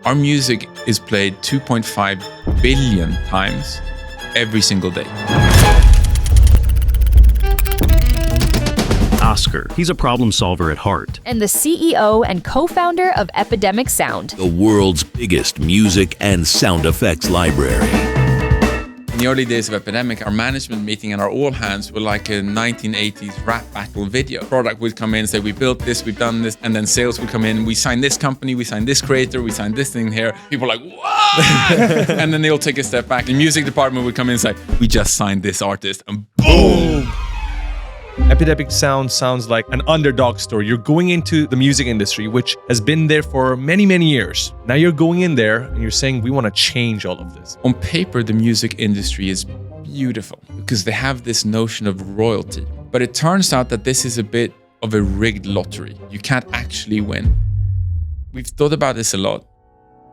Our music is played 2.5 billion times every single day. Oscar, he's a problem solver at heart. And the CEO and co-founder of Epidemic Sound. The world's biggest music and sound effects library. In the early days of Epidemic, our management meeting and our all hands were like a 1980s rap battle video. Product would come in and say, we built this, we've done this, and then sales would come in, we signed this company, we signed this creator, we signed this thing here. People are like, what? And then they all take a step back. The music department would come in and say, we just signed this artist, and boom! Epidemic Sound sounds like an underdog story. You're going into the music industry, which has been there for many, many years. Now you're going in there and you're saying, we want to change all of this. On paper, the music industry is beautiful because they have this notion of royalty. But it turns out that this is a bit of a rigged lottery. You can't actually win. We've thought about this a lot.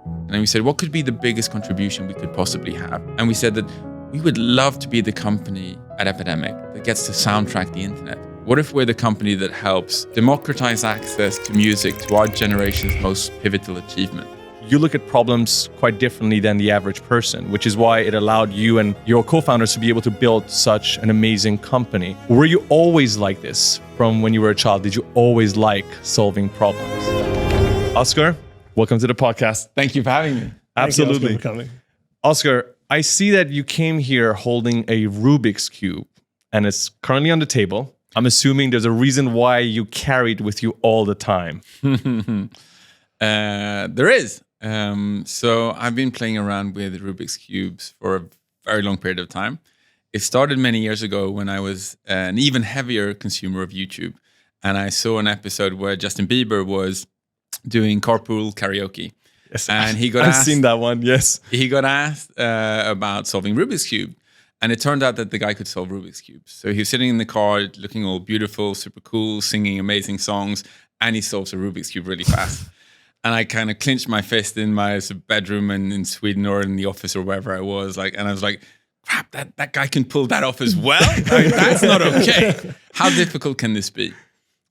And we said, what could be the biggest contribution we could possibly have? And we said that we would love to be the company at Epidemic that gets to soundtrack the internet. What if we're the company that helps democratize access to music to our generation's most pivotal achievement? You look at problems quite differently than the average person, which is why it allowed you and your co-founders to be able to build such an amazing company. Were you always like this from when you were a child? Did you always like solving problems? Oscar, welcome to the podcast. Thank you for having me. Absolutely. Thank you, Oscar, for coming. Oscar, I see that you came here holding a Rubik's Cube and it's currently on the table. I'm assuming there's a reason why you carry it with you all the time. There is. So I've been playing around with Rubik's Cubes for a very long period of time. It started many years ago when I was an even heavier consumer of YouTube. And I saw an episode where Justin Bieber was doing carpool karaoke. Yes, and he got I've asked, seen that one, yes. He got asked about solving Rubik's Cube. And it turned out that the guy could solve Rubik's Cubes. So he was sitting in the car, looking all beautiful, super cool, singing amazing songs, and he solves a Rubik's Cube really fast. And I kind of clenched my fist in my bedroom in Sweden or in the office or wherever I was. And I was like, crap, that guy can pull that off as well? That's not okay. How difficult can this be?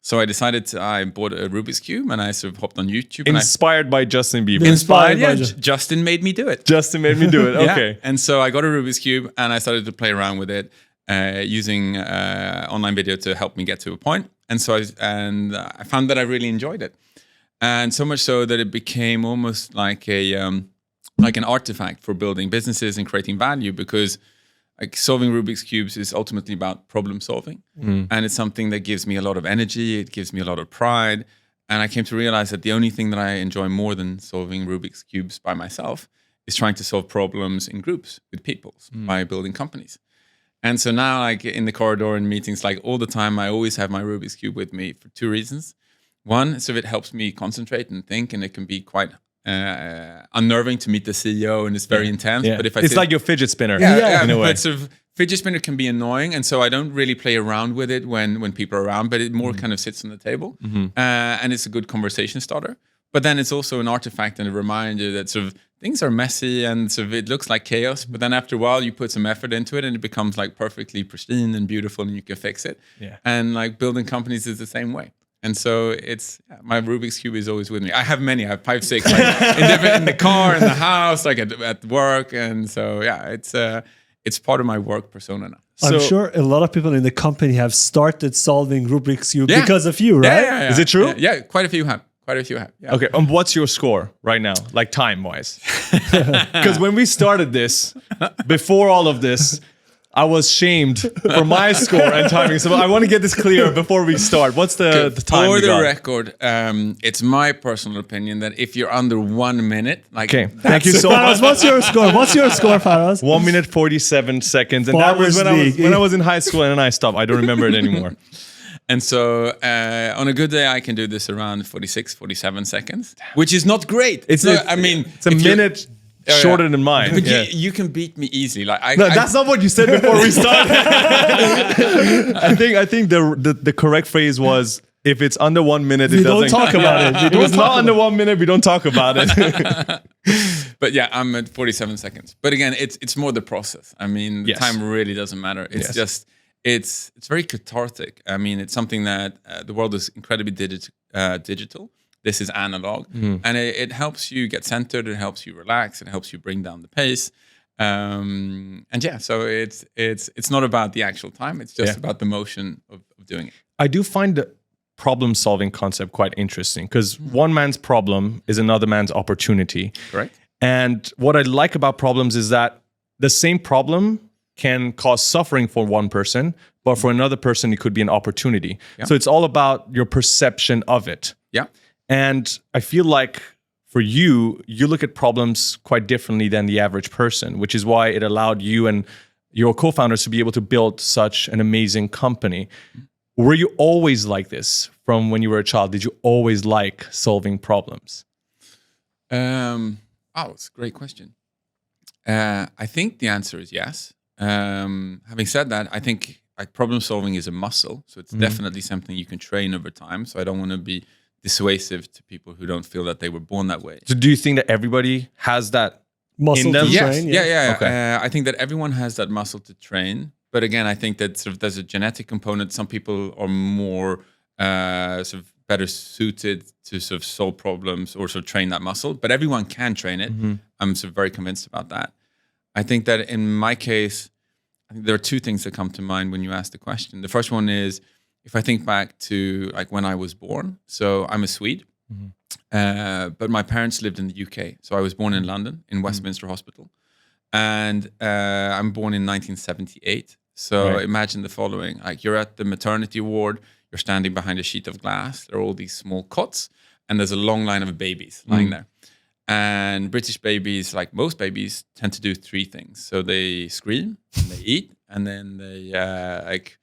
So I bought a Rubik's Cube and I sort of hopped on YouTube. Inspired by Justin Bieber. Inspired, yeah. Justin made me do it. Justin made me do it, okay. Yeah. And so I got a Rubik's Cube and I started to play around with it using online video to help me get to a point. And so I found that I really enjoyed it. And so much so that it became almost like an artifact for building businesses and creating value, because like solving Rubik's Cubes is ultimately about problem solving. And it's something that gives me a lot of energy. It gives me a lot of pride. And I came to realize that the only thing that I enjoy more than solving Rubik's Cubes by myself is trying to solve problems in groups with people by building companies. And so now, like in the corridor and meetings, like all the time, I always have my Rubik's Cube with me for two reasons. One, so it helps me concentrate and think, and it can be quite unnerving to meet the CEO, and it's very intense. Yeah. But if it's like your fidget spinner. in a way. But sort of fidget spinner can be annoying, and so I don't really play around with it when people are around. But it more kind of sits on the table, and it's a good conversation starter. But then it's also an artifact and a reminder that sort of things are messy and sort of it looks like chaos. But then after a while, you put some effort into it, and it becomes like perfectly pristine and beautiful, and you can fix it. Yeah. And like building companies is the same way. And so my Rubik's Cube is always with me. I have many. I have 5, 6, like, in the car, in the house, like at work. And so, it's part of my work persona now. I'm sure a lot of people in the company have started solving Rubik's Cube because of you, right? Yeah. Is it true? Yeah, quite a few have. Yeah. Okay, and what's your score right now, like time-wise? Because when we started this, before all of this, I was shamed for my score and timing. So I want to get this clear before we start. What's the time For you the got? record, it's my personal opinion that if you're under 1 minute, like... Okay, thank you so much. Faraz, what's your score? What's your score, Faraz? 1 minute, 47 seconds. And that was when I was in high school and then I stopped. I don't remember it anymore. And so on a good day, I can do this around 46, 47 seconds, which is not great. It's a minute shorter than mine. But you can beat me easily. Like that's not what you said before we started. I think the correct phrase was, if it's under 1 minute, we don't talk about it. If it's not under 1 minute, we don't talk about it. But yeah, I'm at 47 seconds. But again, it's more the process. I mean, the time really doesn't matter. It's just it's very cathartic. I mean, it's something that the world is incredibly digital. this is analog. And it helps you get centered, it helps you relax, it helps you bring down the pace. And yeah, so it's not about the actual time, it's just about the motion of doing it. I do find the problem-solving concept quite interesting because one man's problem is another man's opportunity. Correct. And what I like about problems is that the same problem can cause suffering for one person, but for another person, it could be an opportunity. Yeah. So it's all about your perception of it. Yeah. And I feel like for you, you look at problems quite differently than the average person, which is why it allowed you and your co-founders to be able to build such an amazing company. Were you always like this from when you were a child? Did you always like solving problems? It's a great question. I think the answer is yes. Having said that, I think like problem solving is a muscle, so it's definitely something you can train over time. So I don't want to be dissuasive to people who don't feel that they were born that way. So do you think that everybody has that Muscle in them? to Yes, train, yeah. Okay. I think that everyone has that muscle to train, but again, I think that sort of there's a genetic component. Some people are more sort of better suited to sort of solve problems or sort of train that muscle, but everyone can train it. I'm sort of very convinced about that. I think that in my case, I think there are two things that come to mind when you ask the question. The first one is if I think back to like when I was born. So I'm a Swede, but my parents lived in the UK. So I was born in London, in Westminster Hospital. And I'm born in 1978. So imagine the following. Like you're at the maternity ward, you're standing behind a sheet of glass. There are all these small cots, and there's a long line of babies lying there. And British babies, like most babies, tend to do three things. So they scream, and they eat, and then they like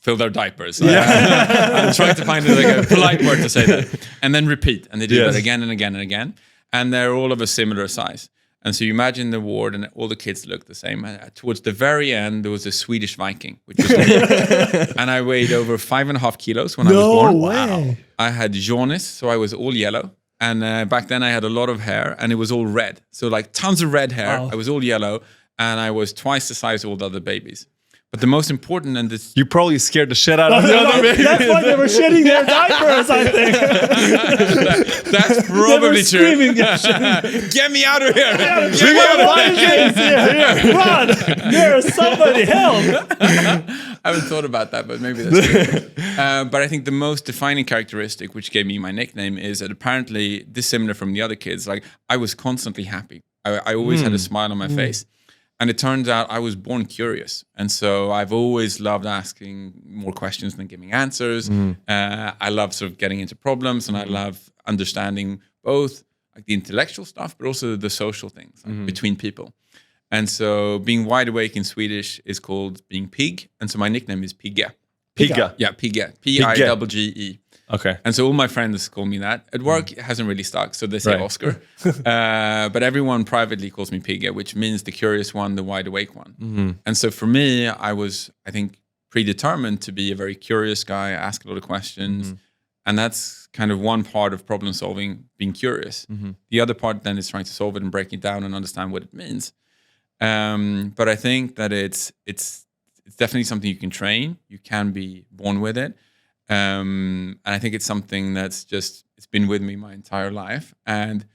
fill their diapers. I'm trying to find like a polite word to say that. And then repeat. And they do that again and again and again. And they're all of a similar size. And so you imagine the ward and all the kids look the same. And towards the very end, there was a Swedish Viking, which was me. And I weighed over 5.5 kilos when I was born. No way. I had jaundice, so I was all yellow. And back then I had a lot of hair and it was all red. So like tons of red hair. Wow. I was all yellow and I was twice the size of all the other babies. But the most important, and this You probably scared the shit out of the other babies. That's why they were shitting their diapers, I think. that's They were probably true. screaming. Get me out of here! Get We me out got of here! violence here. Run! There's somebody help! I haven't thought about that, but maybe that's true. But I think the most defining characteristic, which gave me my nickname, is that apparently dissimilar from the other kids. Like I was constantly happy. I always had a smile on my face. And it turns out I was born curious. And so I've always loved asking more questions than giving answers. I love sort of getting into problems and I love understanding both like the intellectual stuff, but also the social things like, between people. And so being wide awake in Swedish is called being pig. And so my nickname is Pigge. Pigga. Yeah, Pigge. P-I-G-G-E. Okay. And so all my friends call me that. At work, it hasn't really stuck, so they say Oscar. But everyone privately calls me Pigge, which means the curious one, the wide awake one. And so for me, I was, I think, predetermined to be a very curious guy, ask a lot of questions. And that's kind of one part of problem solving, being curious. The other part then is trying to solve it and break it down and understand what it means. But I think that it's definitely something you can train. You can be born with it. And I think it's something that's just, it's been with me my entire life. And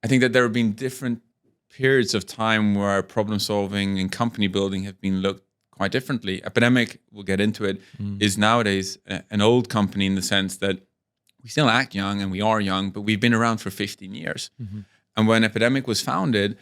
I think that there have been different periods of time where problem solving and company building have been looked quite differently. Epidemic, we'll get into it, is nowadays an old company in the sense that we still act young and we are young, but we've been around for 15 years. And when Epidemic was founded,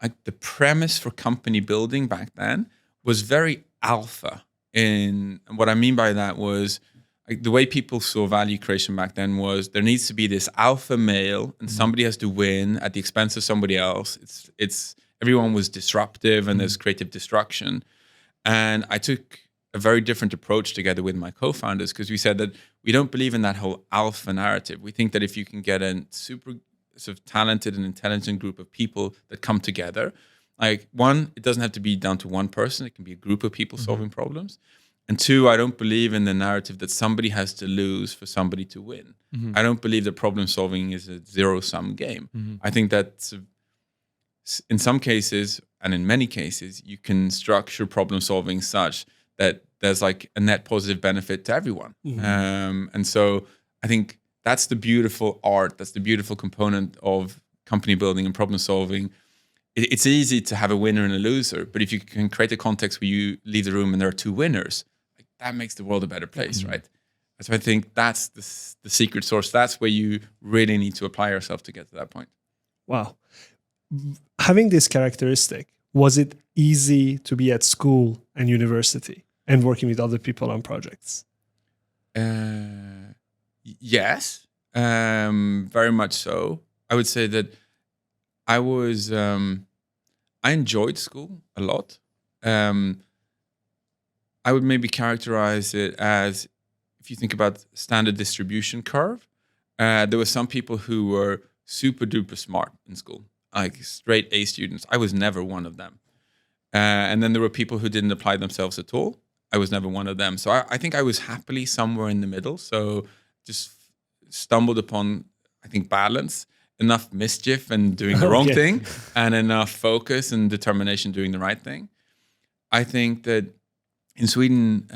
like the premise for company building back then was very alpha. And what I mean by that was, like the way people saw value creation back then was there needs to be this alpha male and somebody has to win at the expense of somebody else. It's everyone was disruptive and there's creative destruction. And I took a very different approach together with my co-founders because we said that we don't believe in that whole alpha narrative. We think that if you can get a super sort of talented and intelligent group of people that come together, like one, it doesn't have to be down to one person. It can be a group of people solving problems. And two, I don't believe in the narrative that somebody has to lose for somebody to win. I don't believe that problem solving is a zero-sum game. I think that in some cases, and in many cases, you can structure problem solving such that there's like a net positive benefit to everyone. And so I think that's the beautiful art. That's the beautiful component of company building and problem solving. It's easy to have a winner and a loser, but if you can create a context where you leave the room and there are two winners, like, that makes the world a better place, right? So I think that's the secret sauce. That's where you really need to apply yourself to get to that point. Wow. Having this characteristic, was it easy to be at school and university and working with other people on projects? Yes, very much so. I would say that I was, I enjoyed school a lot. I would maybe characterize it as, if you think about standard distribution curve, there were some people who were super duper smart in school, like straight A students. I was never one of them. And then there were people who didn't apply themselves at all. I was never one of them. So I think I was happily somewhere in the middle. So just stumbled upon, I think, balance, enough mischief and doing the wrong thing, and enough focus and determination doing the right thing. I think that in Sweden,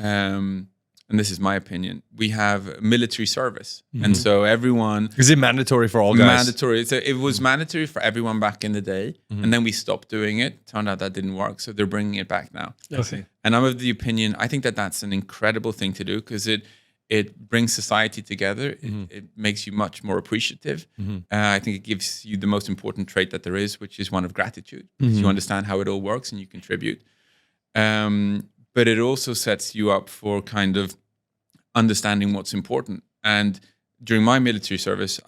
and this is my opinion, we have military service. And so everyone... Is it mandatory for all guys? Mandatory. So it was mandatory for everyone back in the day. And then we stopped doing it. Turned out that didn't work. So they're bringing it back now. Okay. And I'm of the opinion, I think that that's an incredible thing to do, because it brings society together. It makes you much more appreciative. I think it gives you the most important trait that there is, which is one of gratitude. Because you understand how it all works and you contribute. But it also sets you up for kind of understanding what's important. And during my military service,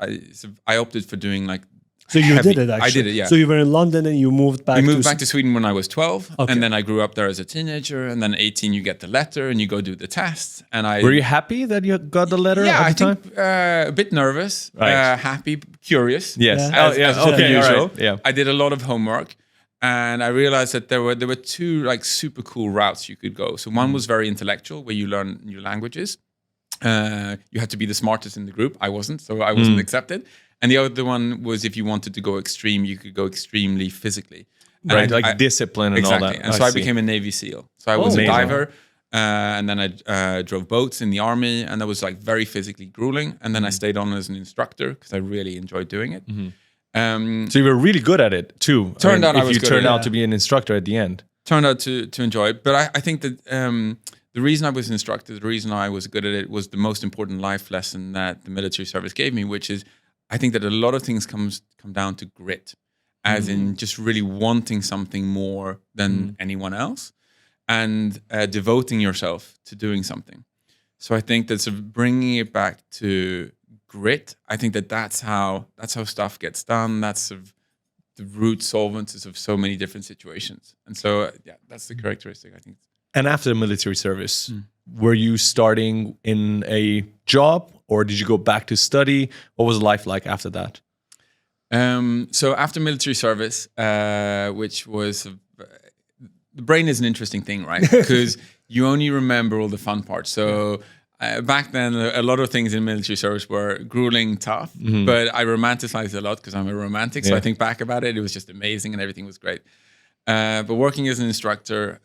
I opted for doing like So you did it, actually? I did it, yeah. So you were in London and you moved back I moved back to Sweden when I was 12. Okay. And then I grew up there as a teenager. And then 18, you get the letter and you go do the test. And Were you happy that you got the letter at the time? think a bit nervous, Right. happy, curious. Yes. Yeah. As Okay, usual. all right. Yeah. I did a lot of homework. And I realized that there were two like super cool routes you could go. So one was very intellectual, where you learn new languages. You had to be the smartest in the group. I wasn't, so I wasn't accepted. And the other one was, if you wanted to go extreme, you could go extremely physically. And Right, like discipline and exactly. all that. And so I see. became a Navy SEAL. So I was a Amazing. diver, and then I drove boats in the army, and that was like very physically grueling. And then I stayed on as an instructor because I really enjoyed doing it. So you were really good at it too. Turned out I if was you good turned at out it. to be an instructor at the end. Turned out to enjoy it. But I think that the reason I was an instructor, the reason I was good at it, was the most important life lesson that the military service gave me, which is, I think that a lot of things come down to grit, as in just really wanting something more than anyone else, and devoting yourself to doing something. So I think that sort of bringing it back to grit, I think that that's how stuff gets done. That's sort of the root solvency of so many different situations. And so, that's the characteristic, I think. And after the military service, were you starting in a job or did you go back to study? What was life like after that? So after military service, which was, the brain is an interesting thing, right? Because you only remember all the fun parts. So back then, a lot of things in military service were grueling, tough, but I romanticized it a lot because I'm a romantic. So I think back about it, it was just amazing and everything was great. But working as an instructor,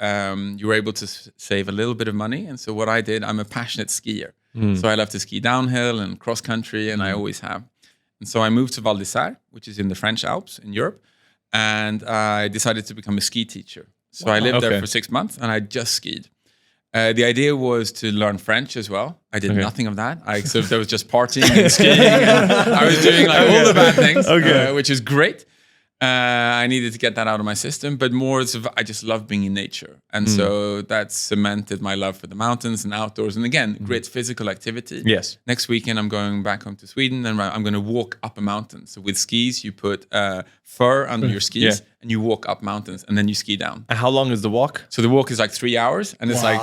you were able to save a little bit of money. And so what I did, I'm a passionate skier. So I love to ski downhill and cross country, and I always have. And so I moved to Val d'Isère, which is in the French Alps in Europe. And I decided to become a ski teacher. So I lived there for 6 months and I just skied. The idea was to learn French as well. I did nothing of that. So there was just partying and skiing. And I was doing like all the bad things, which is great. I needed to get that out of my system, but more of, I just love being in nature. And so that cemented my love for the mountains and outdoors. And again, great physical activity. Yes. Next weekend, I'm going back home to Sweden and I'm going to walk up a mountain. So with skis, you put fur under your skis and you walk up mountains and then you ski down. And how long is the walk? So the walk is like 3 hours and it's like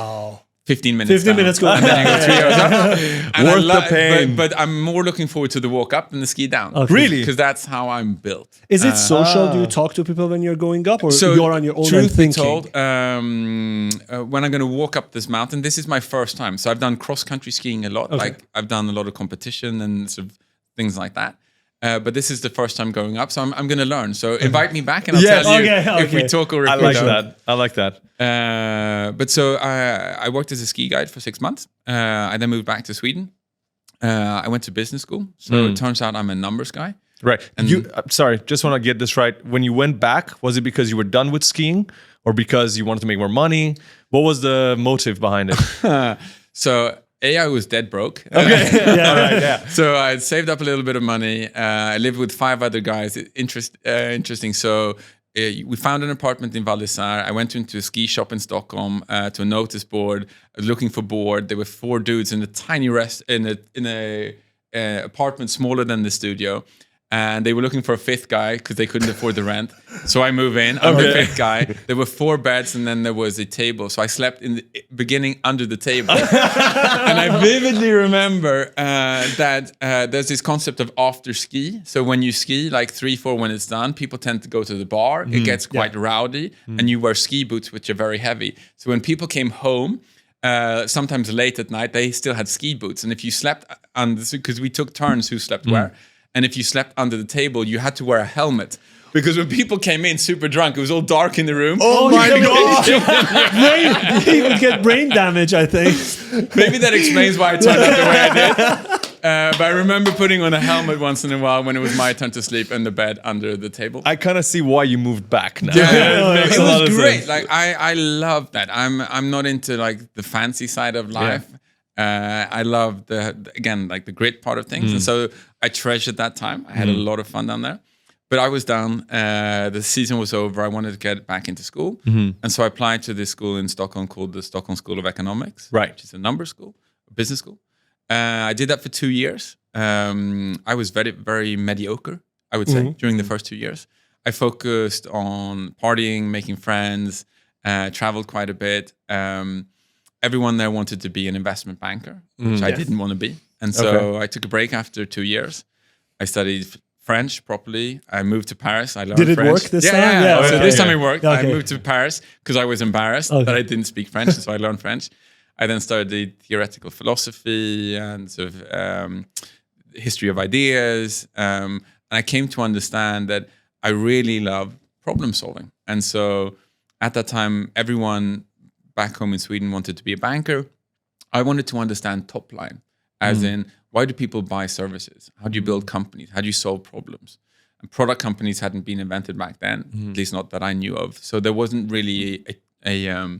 15 minutes 15 down. minutes go. And then you go 3 hours up. And Worth the pain. But I'm more looking forward to the walk up than the ski down. Okay. Really? Because that's how I'm built. Is it social? Do you talk to people when you're going up, or So you're on your own and truth be thinking? told, when I'm going to walk up this mountain, this is my first time. So I've done cross-country skiing a lot. Like I've done a lot of competition and sort of things like that. But this is the first time going up, so I'm going to learn. So invite me back, and I'll tell you if we talk or if I we like don't. that. I like that. But so I worked as a ski guide for 6 months. I then moved back to Sweden. I went to business school. So it turns out I'm a numbers guy. Right. And sorry, just want to get this right. When you went back, was it because you were done with skiing or because you wanted to make more money? What was the motive behind it? So I was dead broke. Okay. All right, yeah. So I saved up a little bit of money. I lived with 5 other guys. Interesting. So we found an apartment in Val d'Isère. I went into a ski shop in Stockholm to a notice board. I was looking for board. There were 4 dudes in a tiny in a apartment smaller than the studio. And they were looking for a 5th guy because they couldn't afford the rent. So I move in. I'm the 5th guy. There were 4 beds and then there was a table. So I slept in the beginning under the table. And I vividly remember that there's this concept of after ski. So when you ski, like 3-4 when it's done, people tend to go to the bar. It gets quite rowdy. And you wear ski boots, which are very heavy. So when people came home, sometimes late at night, they still had ski boots. And if you slept under, because we took turns who slept where. And if you slept under the table, you had to wear a helmet. Because when people came in super drunk, it was all dark in the room. Oh my God! You would get brain damage, I think. Maybe that explains why I turned out the way I did. But I remember putting on a helmet once in a while when it was my turn to sleep in the bed under the table. I kind of see why you moved back now. It was great. Like I love that. I'm not into like the fancy side of life. I love the grit part of things. And so I treasured that time. I had a lot of fun down there. But I was down. The season was over. I wanted to get back into school. And so I applied to this school in Stockholm called the Stockholm School of Economics, which is a numbers school, a business school. I did that for 2 years. I was very, very mediocre, I would say, during the first 2 years. I focused on partying, making friends, traveled quite a bit. Everyone there wanted to be an investment banker, which I didn't want to be. And so I took a break after 2 years. I studied French properly. I moved to Paris. I learned French. Did it work this time? Yeah. So this time it worked. I moved to Paris because I was embarrassed that I didn't speak French. So I learned French. I then studied theoretical philosophy and sort of history of ideas. And I came to understand that I really love problem solving. And so at that time, everyone back home in Sweden wanted to be a banker. I wanted to understand top line, as in, why do people buy services? How do you build companies? How do you solve problems? And product companies hadn't been invented back then, at least not that I knew of. So there wasn't really a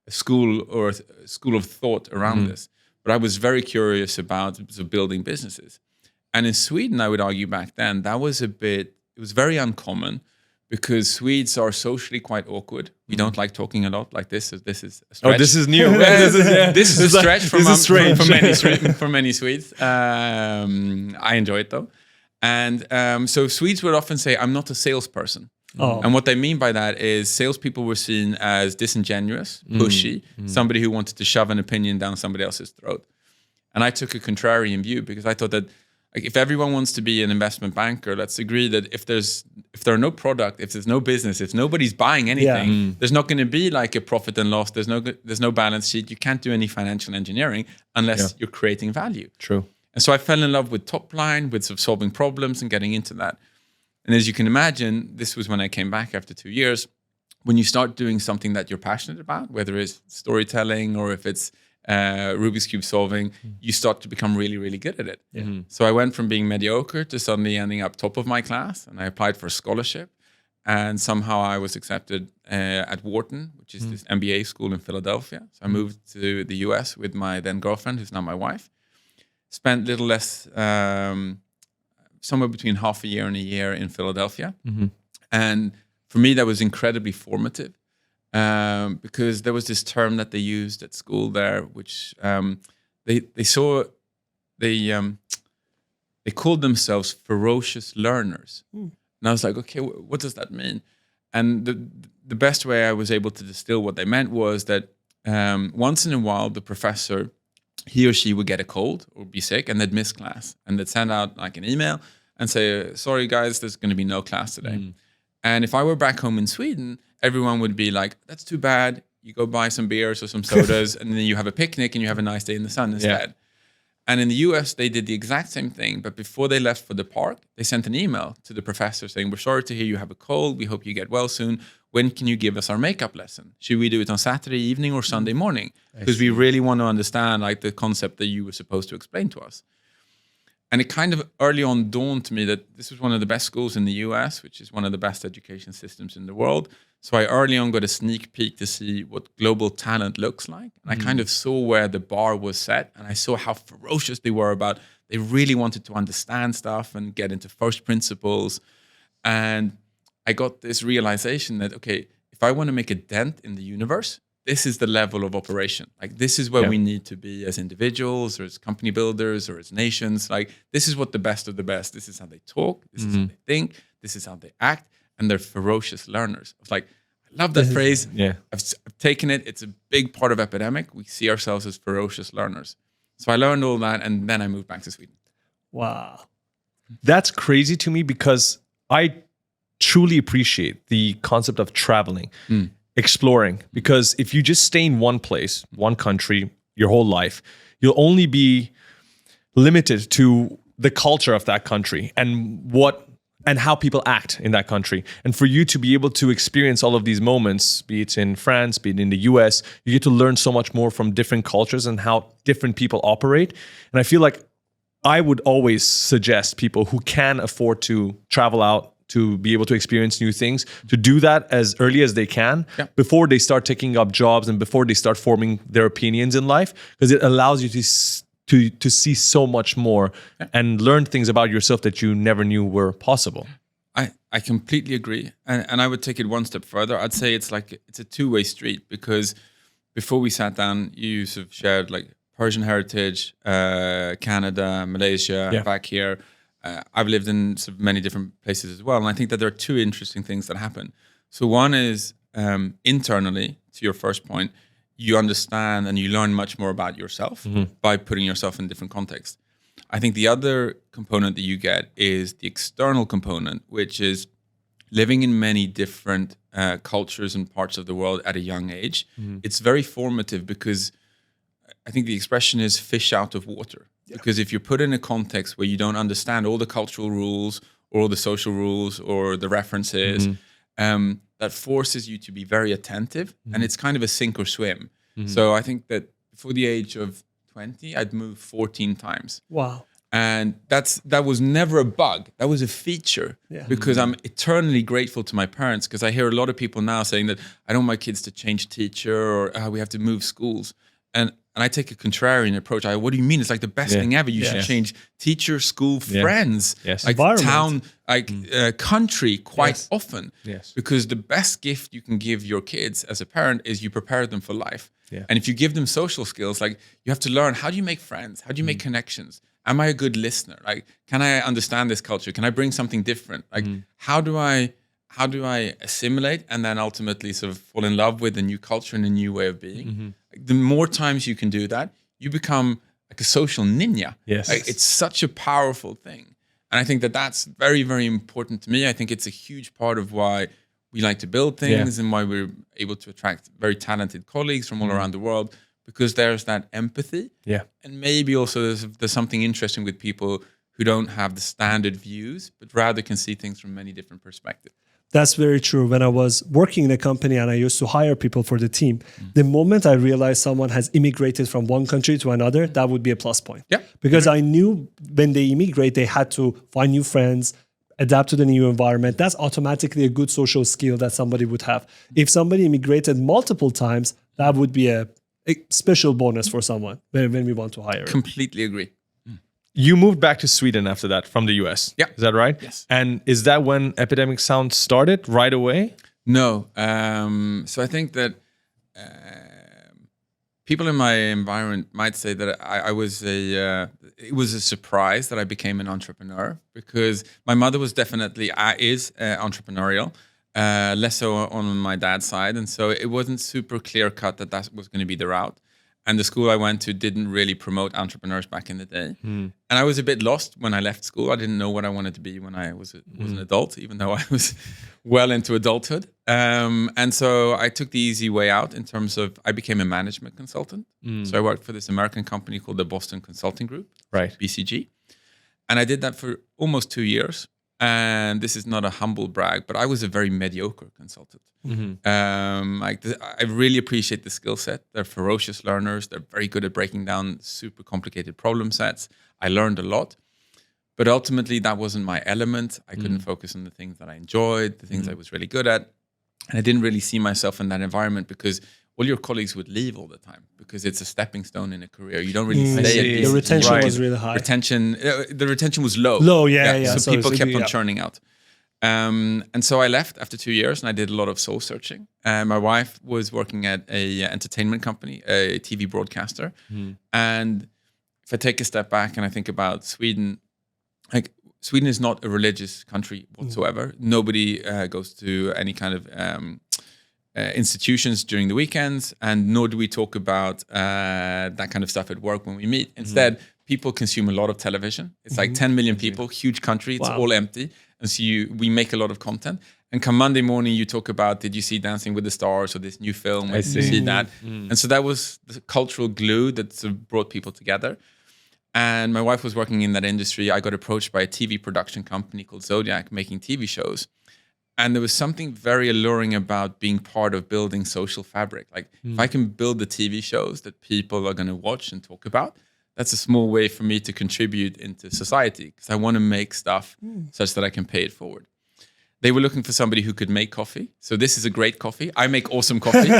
school or a school of thought around this. But I was very curious about building businesses. And in Sweden, I would argue back then, that was it was very uncommon, because Swedes are socially quite awkward. We don't like talking a lot like this. So this is a stretch. Oh, this is new. This is a stretch for many Swedes. I enjoy it though. And so Swedes would often say, I'm not a salesperson. And what they mean by that is salespeople were seen as disingenuous, pushy, somebody who wanted to shove an opinion down somebody else's throat. And I took a contrarian view, because I thought that, like, if everyone wants to be an investment banker, let's agree that if there are no product, if there's no business, if nobody's buying anything, there's not going to be like a profit and loss. There's no balance sheet. You can't do any financial engineering unless you're creating value. True. And so I fell in love with top line, with sort of solving problems and getting into that. And as you can imagine, this was when I came back after 2 years. When you start doing something that you're passionate about, whether it's storytelling or if it's Rubik's Cube solving, you start to become really, really good at it. So I went from being mediocre to suddenly ending up top of my class, and I applied for a scholarship. And somehow I was accepted at Wharton, which is this MBA school in Philadelphia. So I moved to the US with my then girlfriend, who's now my wife. Spent a little less, somewhere between half a year and a year in Philadelphia. And for me, that was incredibly formative. Because there was this term that they used at school there, which they called themselves ferocious learners. And I was like, okay, what does that mean? And the best way I was able to distill what they meant was that once in a while, the professor, he or she would get a cold or be sick, and they'd miss class. And they'd send out like an email and say, sorry guys, there's going to be no class today. And if I were back home in Sweden, everyone would be like, that's too bad. You go buy some beers or some sodas, and then you have a picnic and you have a nice day in the sun instead. And in the US, they did the exact same thing. But before they left for the park, they sent an email to the professor saying, we're sorry to hear you have a cold. We hope you get well soon. When can you give us our makeup lesson? Should we do it on Saturday evening or Sunday morning? Because we really want to understand like the concept that you were supposed to explain to us. And it kind of early on dawned to me that this was one of the best schools in the US, which is one of the best education systems in the world. So I early on got a sneak peek to see what global talent looks like. And I kind of saw where the bar was set, and I saw how ferocious they were about, they really wanted to understand stuff and get into first principles. And I got this realization that, okay, if I want to make a dent in the universe, this is the level of operation. Like, this is where we need to be as individuals or as company builders or as nations. Like, this is what the best of the best. This is how they talk. This is how they think. This is how they act. And they're ferocious learners. It's like, I love that phrase. Yeah. I've taken it. It's a big part of Epidemic. We see ourselves as ferocious learners. So I learned all that, and then I moved back to Sweden. Wow. That's crazy to me because I truly appreciate the concept of traveling, exploring. Because if you just stay in one place, one country, your whole life, you'll only be limited to the culture of that country and how people act in that country. And for you to be able to experience all of these moments, be it in France, be it in the US, you get to learn so much more from different cultures and how different people operate. And I feel like I would always suggest people who can afford to travel out to be able to experience new things, to do that as early as they can before they start taking up jobs and before they start forming their opinions in life, because it allows you to see so much more and learn things about yourself that you never knew were possible. I completely agree. And I would take it one step further. I'd say it's a two-way street, because before we sat down, you sort of shared like Persian heritage, Canada, Malaysia, back here. I've lived in sort of many different places as well. And I think that there are two interesting things that happen. So one is internally, to your first point, you understand and you learn much more about yourself by putting yourself in different contexts. I think the other component that you get is the external component, which is living in many different cultures and parts of the world at a young age. It's very formative, because I think the expression is fish out of water. Because if you're put in a context where you don't understand all the cultural rules or all the social rules or the references, that forces you to be very attentive, and it's kind of a sink or swim. So I think that before the age of 20, I'd moved 14 times. Wow. And that was never a bug. That was a feature, because I'm eternally grateful to my parents, because I hear a lot of people now saying that I don't want my kids to change teacher, or we have to move schools. And I take a contrarian approach. What do you mean? It's like the best thing ever. You should change teacher, school, friends, like town, country quite often. Because the best gift you can give your kids as a parent is you prepare them for life. And if you give them social skills, like you have to learn, how do you make friends? How do you make connections? Am I a good listener? Like, can I understand this culture? Can I bring something different? Like, how do I assimilate and then ultimately sort of fall in love with a new culture and a new way of being? The more times you can do that, you become like a social ninja. Like, it's such a powerful thing. And I think that that's very, very important to me. I think it's a huge part of why we like to build things and why we're able to attract very talented colleagues from all around the world, because there's that empathy. And maybe also there's something interesting with people who don't have the standard views, but rather can see things from many different perspectives. That's very true. When I was working in a company and I used to hire people for the team, the moment I realized someone has immigrated from one country to another, that would be a plus point. Because I knew when they immigrate, they had to find new friends, adapt to the new environment. That's automatically a good social skill that somebody would have. If somebody immigrated multiple times, that would be a special bonus for someone when we want to hire. Completely agree. You moved back to Sweden after that from the US. Is that right? Yes. And is that when Epidemic Sound started right away? No. So I think that people in my environment might say that it was a surprise that I became an entrepreneur, because my mother was definitely is entrepreneurial, less so on my dad's side. And so it wasn't super clear cut that was going to be the route. And the school I went to didn't really promote entrepreneurs back in the day. And I was a bit lost when I left school. I didn't know what I wanted to be when I was an adult, even though I was well into adulthood. And so I took the easy way out in terms of I became a management consultant. So I worked for this American company called the Boston Consulting Group, BCG. And I did that for almost 2 years. And this is not a humble brag, but I was a very mediocre consultant. I really appreciate the skill set. They're ferocious learners. They're very good at breaking down super complicated problem sets. I learned a lot. But ultimately, that wasn't my element. I couldn't focus on the things that I enjoyed, the things I was really good at. And I didn't really see myself in that environment because all your colleagues would leave all the time because it's a stepping stone in a career. You don't really stay at BCG. The retention was really high. The retention was low. Low, yeah. So people kept on churning out. And so I left after 2 years and I did a lot of soul searching. My wife was working at a entertainment company, a TV broadcaster. And if I take a step back and I think about Sweden, like Sweden is not a religious country whatsoever. Nobody goes to any kind of institutions during the weekends, and nor do we talk about that kind of stuff at work when we meet. Instead, people consume a lot of television. It's like 10 million people, huge country. It's all empty. And so we make a lot of content. And come Monday morning, you talk about, did you see Dancing with the Stars or this new film? Did you see that? And so that was the cultural glue that sort of brought people together. And my wife was working in that industry. I got approached by a TV production company called Zodiac, making TV shows. And there was something very alluring about being part of building social fabric. Like if I can build the TV shows that people are going to watch and talk about, that's a small way for me to contribute into society because I want to make stuff such that I can pay it forward. They were looking for somebody who could make coffee. So this is a great coffee. I make awesome coffee.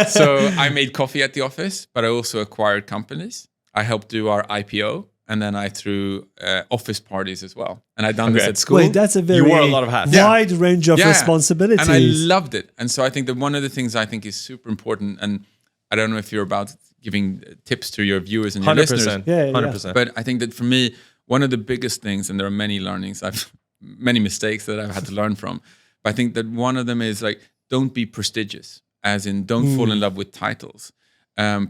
So I made coffee at the office, but I also acquired companies. I helped do our IPO. And then I threw office parties as well. And I'd done this at school. Wait, that's a very You wore a lot of hats. wide range of responsibilities. And I loved it. And so I think that one of the things I think is super important, and I don't know if you're about giving tips to your viewers and your 100%. listeners. 100%. But I think that for me, one of the biggest things, and there are many learnings, many mistakes that I've had to learn from. But I think that one of them is like, don't be prestigious, as in don't fall in love with titles.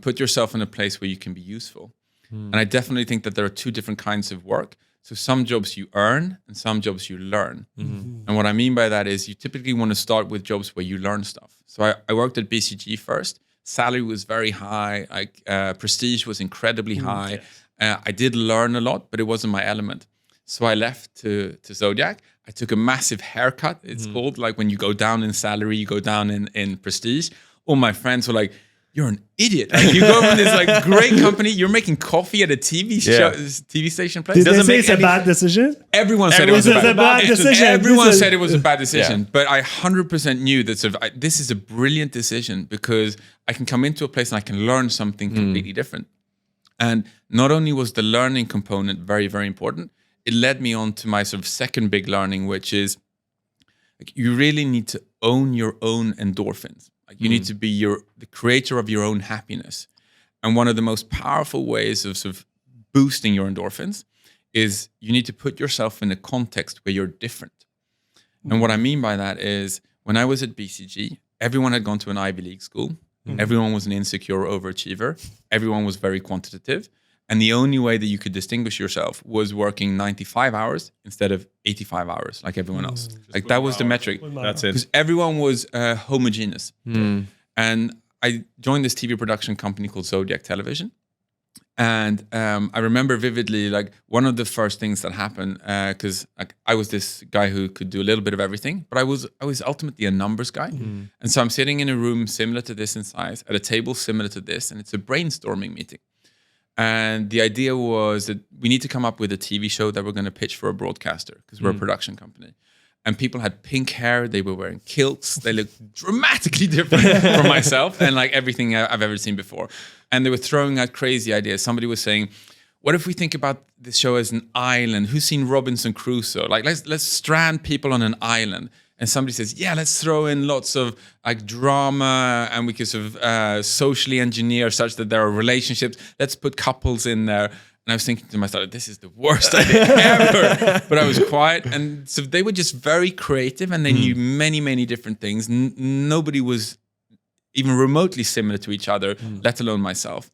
Put yourself in a place where you can be useful. And I definitely think that there are two different kinds of work. So some jobs you earn and some jobs you learn. And what I mean by that is you typically want to start with jobs where you learn stuff. So I worked at BCG first. Salary was very high. Prestige was incredibly high. I did learn a lot, but it wasn't my element. So I left to Zodiac. I took a massive haircut. It's called, like when you go down in salary, you go down in prestige. All my friends were like, you're an idiot. Like, you go from this like great company, you're making coffee at a TV show, TV station place. Did they say it's a bad decision? Everyone said it was a bad decision. Everyone said it was a bad decision, but I 100% knew that this is a brilliant decision because I can come into a place and I can learn something completely different. And not only was the learning component very, very important, it led me on to my sort of second big learning, which is like, you really need to own your own endorphins. Like you need to be the creator of your own happiness. And one of the most powerful ways of sort of boosting your endorphins is you need to put yourself in a context where you're different. And what I mean by that is when I was at BCG, everyone had gone to an Ivy League school. Everyone was an insecure overachiever. Everyone was very quantitative. And the only way that you could distinguish yourself was working 95 hours instead of 85 hours like everyone else. Like that was the metric. That's it. Because everyone was homogeneous. And I joined this TV production company called Zodiac Television. And I remember vividly, like one of the first things that happened, because like, I was this guy who could do a little bit of everything, but I was ultimately a numbers guy. And so I'm sitting in a room similar to this in size, at a table similar to this, and it's a brainstorming meeting. And the idea was that we need to come up with a TV show that we're going to pitch for a broadcaster because we're a production company. And people had pink hair. They were wearing kilts. They looked dramatically different from myself and like everything I've ever seen before. And they were throwing out crazy ideas. Somebody was saying, what if we think about this show as an island? Who's seen Robinson Crusoe? Like, let's strand people on an island. And somebody says, yeah, let's throw in lots of like drama and we can sort of socially engineer such that there are relationships. Let's put couples in there. And I was thinking to myself, this is the worst idea ever. But I was quiet. And so they were just very creative and they knew many, many different things. Nobody was even remotely similar to each other, let alone myself.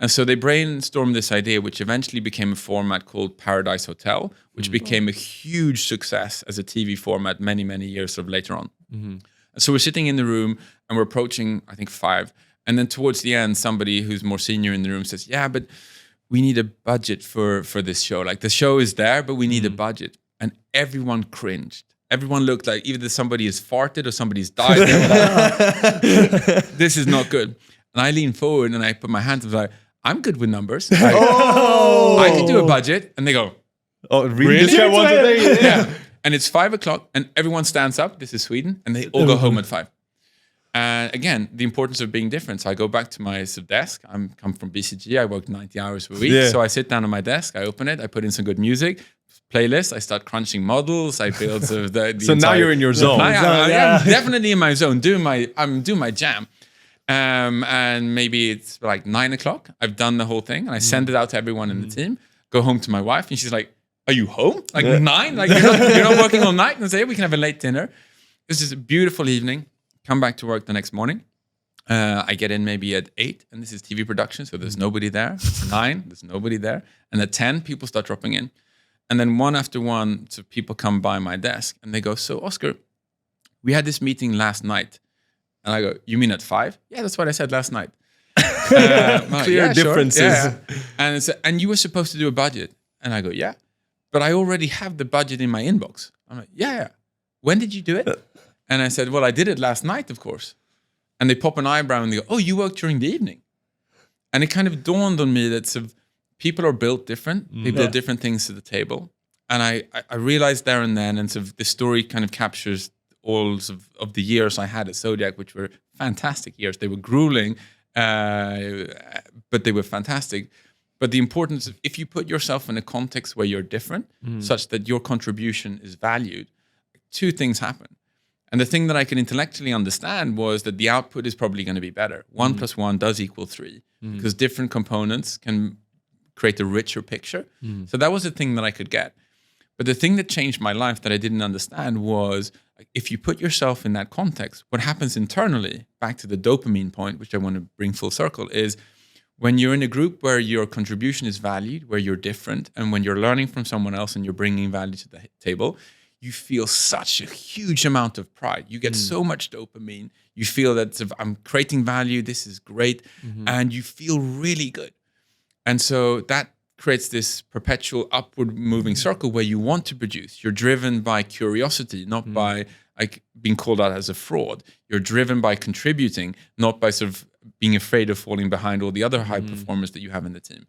And so they brainstormed this idea, which eventually became a format called Paradise Hotel, which became a huge success as a TV format many, many years sort of later on. And so we're sitting in the room and we're approaching, I think, 5. And then towards the end, somebody who's more senior in the room says, yeah, but we need a budget for this show. Like the show is there, but we need a budget. And everyone cringed. Everyone looked like either somebody has farted or somebody's died. This is not good. And I lean forward and I put my hands up like, I'm good with numbers. I can do a budget. And they go, Oh, really? This guy wants a thing. Yeah. And it's 5:00 and everyone stands up. This is Sweden. And they all go home at 5. And again, the importance of being different. So I go back to my desk. I come from BCG. I work 90 hours a week. Yeah. So I sit down on my desk. I open it. I put in some good music, playlist. I start crunching models. I build sort of the So now you're in your zone. I'm definitely in my zone. I'm doing my jam. And maybe it's like 9:00. I've done the whole thing. And I send it out to everyone in the team. Go home to my wife. And she's like, are you home? Like 9? Like you're not working all night? And I say, we can have a late dinner. This is a beautiful evening. Come back to work the next morning. I get in maybe at 8, and this is TV production, so there's nobody there. It's 9, there's nobody there. And at 10, people start dropping in. And then one after one, so people come by my desk, and they go, so Oscar, we had this meeting last night. And I go, you mean at 5? Yeah, that's what I said last night. Clear differences. Sure. Yeah. And you were supposed to do a budget. And I go, yeah. But I already have the budget in my inbox. I'm like, yeah. When did you do it? And I said, well, I did it last night, of course. And they pop an eyebrow and they go, oh, you worked during the evening. And it kind of dawned on me that sort of people are built different. They build different things to the table. And I realized there and then, and sort of the story kind of captures all of the years I had at Zodiac, which were fantastic years. They were grueling, but they were fantastic. But the importance of, if you put yourself in a context where you're different, such that your contribution is valued, 2 things happen. And the thing that I could intellectually understand was that the output is probably going to be better. 1 + 1 does equal 3, because different components can create a richer picture. So that was the thing that I could get. But the thing that changed my life that I didn't understand was, if you put yourself in that context, what happens internally, back to the dopamine point, which I want to bring full circle, is when you're in a group where your contribution is valued, where you're different, and when you're learning from someone else and you're bringing value to the table, you feel such a huge amount of pride. You get so much dopamine. You feel that I'm creating value, this is great, and you feel really good. And so that creates this perpetual upward moving circle where you want to produce. You're driven by curiosity, not by like being called out as a fraud. You're driven by contributing, not by sort of being afraid of falling behind all the other high performers that you have in the team.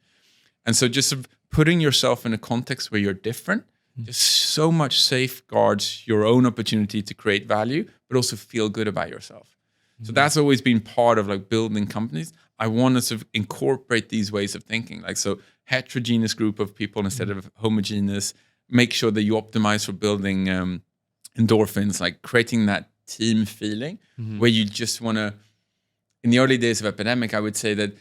And so just sort of putting yourself in a context where you're different just so much safeguards your own opportunity to create value, but also feel good about yourself. So that's always been part of like building companies. I want to sort of incorporate these ways of thinking. Like, so heterogeneous group of people instead of homogeneous. Make sure that you optimize for building endorphins, like creating that team feeling where you just want to. In the early days of Epidemic, I would say that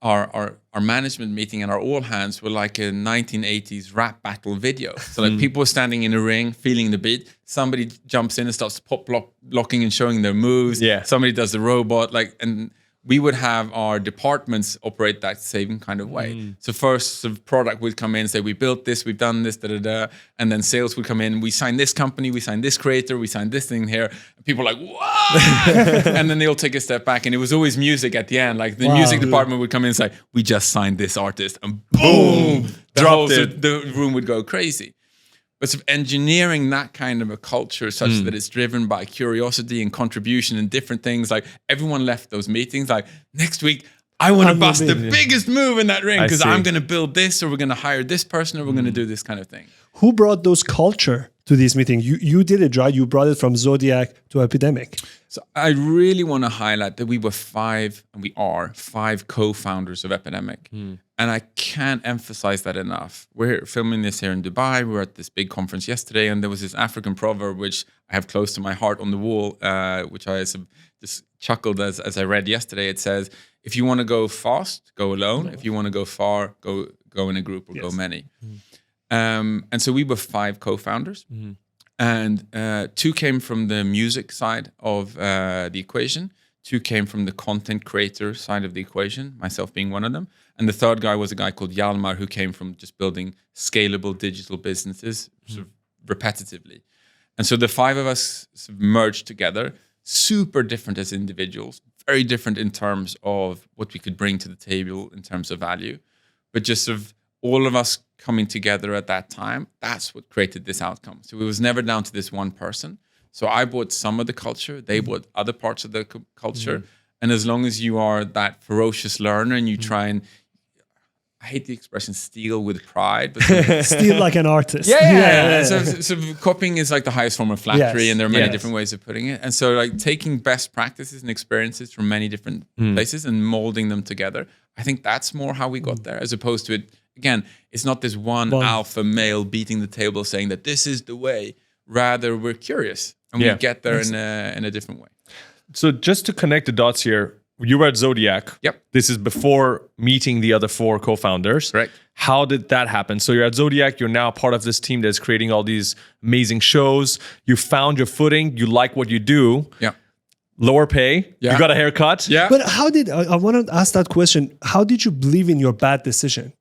our management meeting and our all hands were like a 1980s rap battle video. So like people were standing in a ring, feeling the beat. Somebody jumps in and starts pop blocking and showing their moves. Yeah. Somebody does the robot, and we would have our departments operate that same kind of way. So first, the product would come in and say, we built this, we've done this, and then sales would come in. We signed this company, we signed this creator, we signed this thing here. And people are like, what? And then they'll take a step back, and it was always music at the end. Like the music department would come in and say, we just signed this artist, and boom, the room would go crazy. But sort of engineering that kind of a culture such that it's driven by curiosity and contribution and different things. Like everyone left those meetings like, next week, I want to bust the biggest move in that ring because I'm going to build this, or we're going to hire this person, or we're going to do this kind of thing. Who brought those culture to these meetings? You did it, right? You brought it from Zodiac to Epidemic. So I really want to highlight that we were 5, and we are 5 co-founders of Epidemic. And I can't emphasize that enough. We're filming this here in Dubai. We were at this big conference yesterday, and there was this African proverb, which I have close to my heart on the wall, which I just chuckled as I read yesterday. It says, if you want to go fast, go alone. If you want to go far, go in a group or go many. And so we were 5 co-founders. And 2 came from the music side of the equation. 2 came from the content creator side of the equation, myself being one of them. And the third guy was a guy called Hjalmar, who came from just building scalable digital businesses sort of repetitively. And so the 5 of us sort of merged together, super different as individuals, very different in terms of what we could bring to the table in terms of value. But just sort of all of us coming together at that time, that's what created this outcome. So it was never down to this one person. So I bought some of the culture, they bought other parts of the culture. And as long as you are that ferocious learner and you try and I hate the expression steal with pride, but Steal like an artist. yeah. So copying is like the highest form of flattery, Yes. and there are many Yes. different ways of putting it. And so like taking best practices and experiences from many different places and molding them together, I think that's more how we got there, as opposed to it, again, it's not this one alpha male beating the table saying that this is the way. Rather, we're curious and we get there in a different way. So just to connect the dots here, you were at Zodiac. Yep. This is before meeting the other 4 co-founders. Correct. How did that happen? So you're at Zodiac. You're now part of this team that's creating all these amazing shows. You found your footing. You like what you do. Yeah. Lower pay. Yeah. You got a haircut. Yeah. But how did I want to ask that question? How did you believe in your bad decision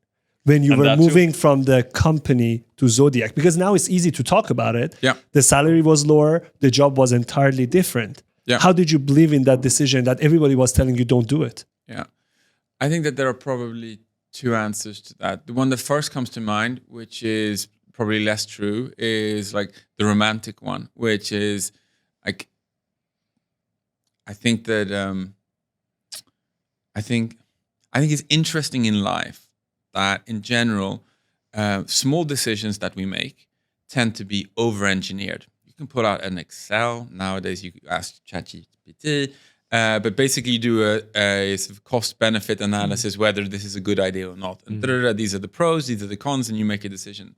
when you were that too? moving from the company to Zodiac? Because now it's easy to talk about it. Yeah. The salary was lower. The job was entirely different. Yeah. How did you believe in that decision that everybody was telling you don't do it? Yeah. I think that there are probably 2 answers to that. The one that first comes to mind, which is probably less true, is like the romantic one, which is like, I think that I think it's interesting in life that in general, small decisions that we make tend to be over-engineered. You can pull out an Excel. Nowadays, you ask ChatGPT, but basically you do a sort of cost-benefit analysis, whether this is a good idea or not. And these are the pros, these are the cons, and you make a decision.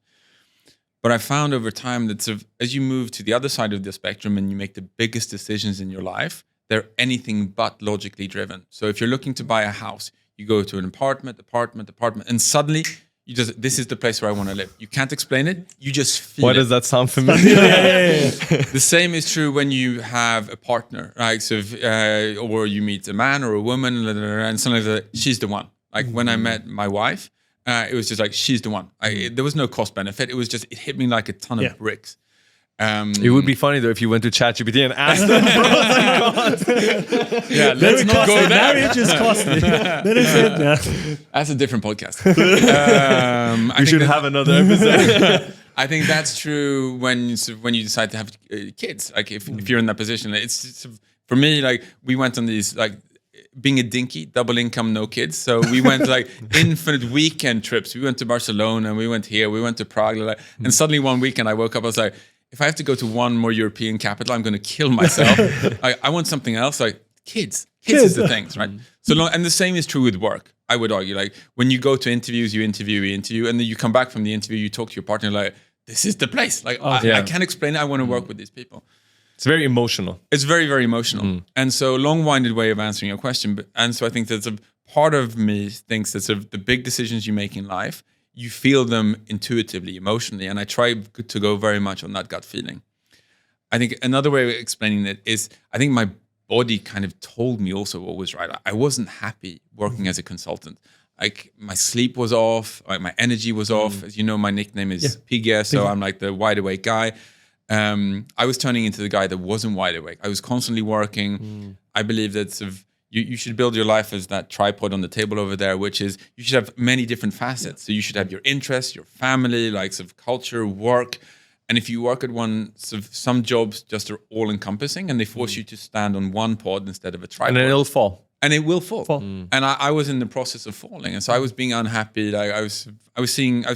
But I found over time that sort of, as you move to the other side of the spectrum and you make the biggest decisions in your life, they're anything but logically driven. So if you're looking to buy a house, you go to an apartment, and suddenly this is the place where I want to live. You can't explain it. You just feel it. Why does that sound familiar? The same is true when you have a partner, right? So, or you meet a man or a woman, and suddenly she's the one. Like when I met my wife, it was just like, she's the one. There was no cost benefit. It was just, it hit me like a ton of bricks. It would be funny though if you went to ChatGPT and asked them pros and cons. Yeah, let's not go there. Marriage is costly. That's a different podcast. We should have another episode. I think that's true when you decide to have kids. Like if you're in that position, it's for me. Like we went on these like being a dinky, double income, no kids. So we went like infinite weekend trips. We went to Barcelona, we went here, we went to Prague, and suddenly one weekend I woke up. I was like, if I have to go to one more European capital, I'm going to kill myself. I want something else. Like kids is the things, right? And the same is true with work. I would argue, like when you go to interviews, you interview, and then you come back from the interview, you talk to your partner, like this is the place. Like I can't explain it. I want to work with these people. It's very emotional. It's very, very emotional. And so long-winded way of answering your question. And so I think that's a part of me thinks that sort of the big decisions you make in life, you feel them intuitively, emotionally. And I try to go very much on that gut feeling. I think another way of explaining it is I think my body kind of told me also what was right. I wasn't happy working as a consultant. Like my sleep was off, like my energy was off. As you know, my nickname is Piggy, so I'm like the wide awake guy. I was turning into the guy that wasn't wide awake. I was constantly working. I believe that sort of you should build your life as that tripod on the table over there, which is you should have many different facets. So you should have your interests, your family, like sort of culture, work. And if you work at one, sort of some jobs just are all encompassing and they force you to stand on one pod instead of a tripod. And then it'll fall. And it will fall. And I was in the process of falling. And so I was being unhappy. Like I was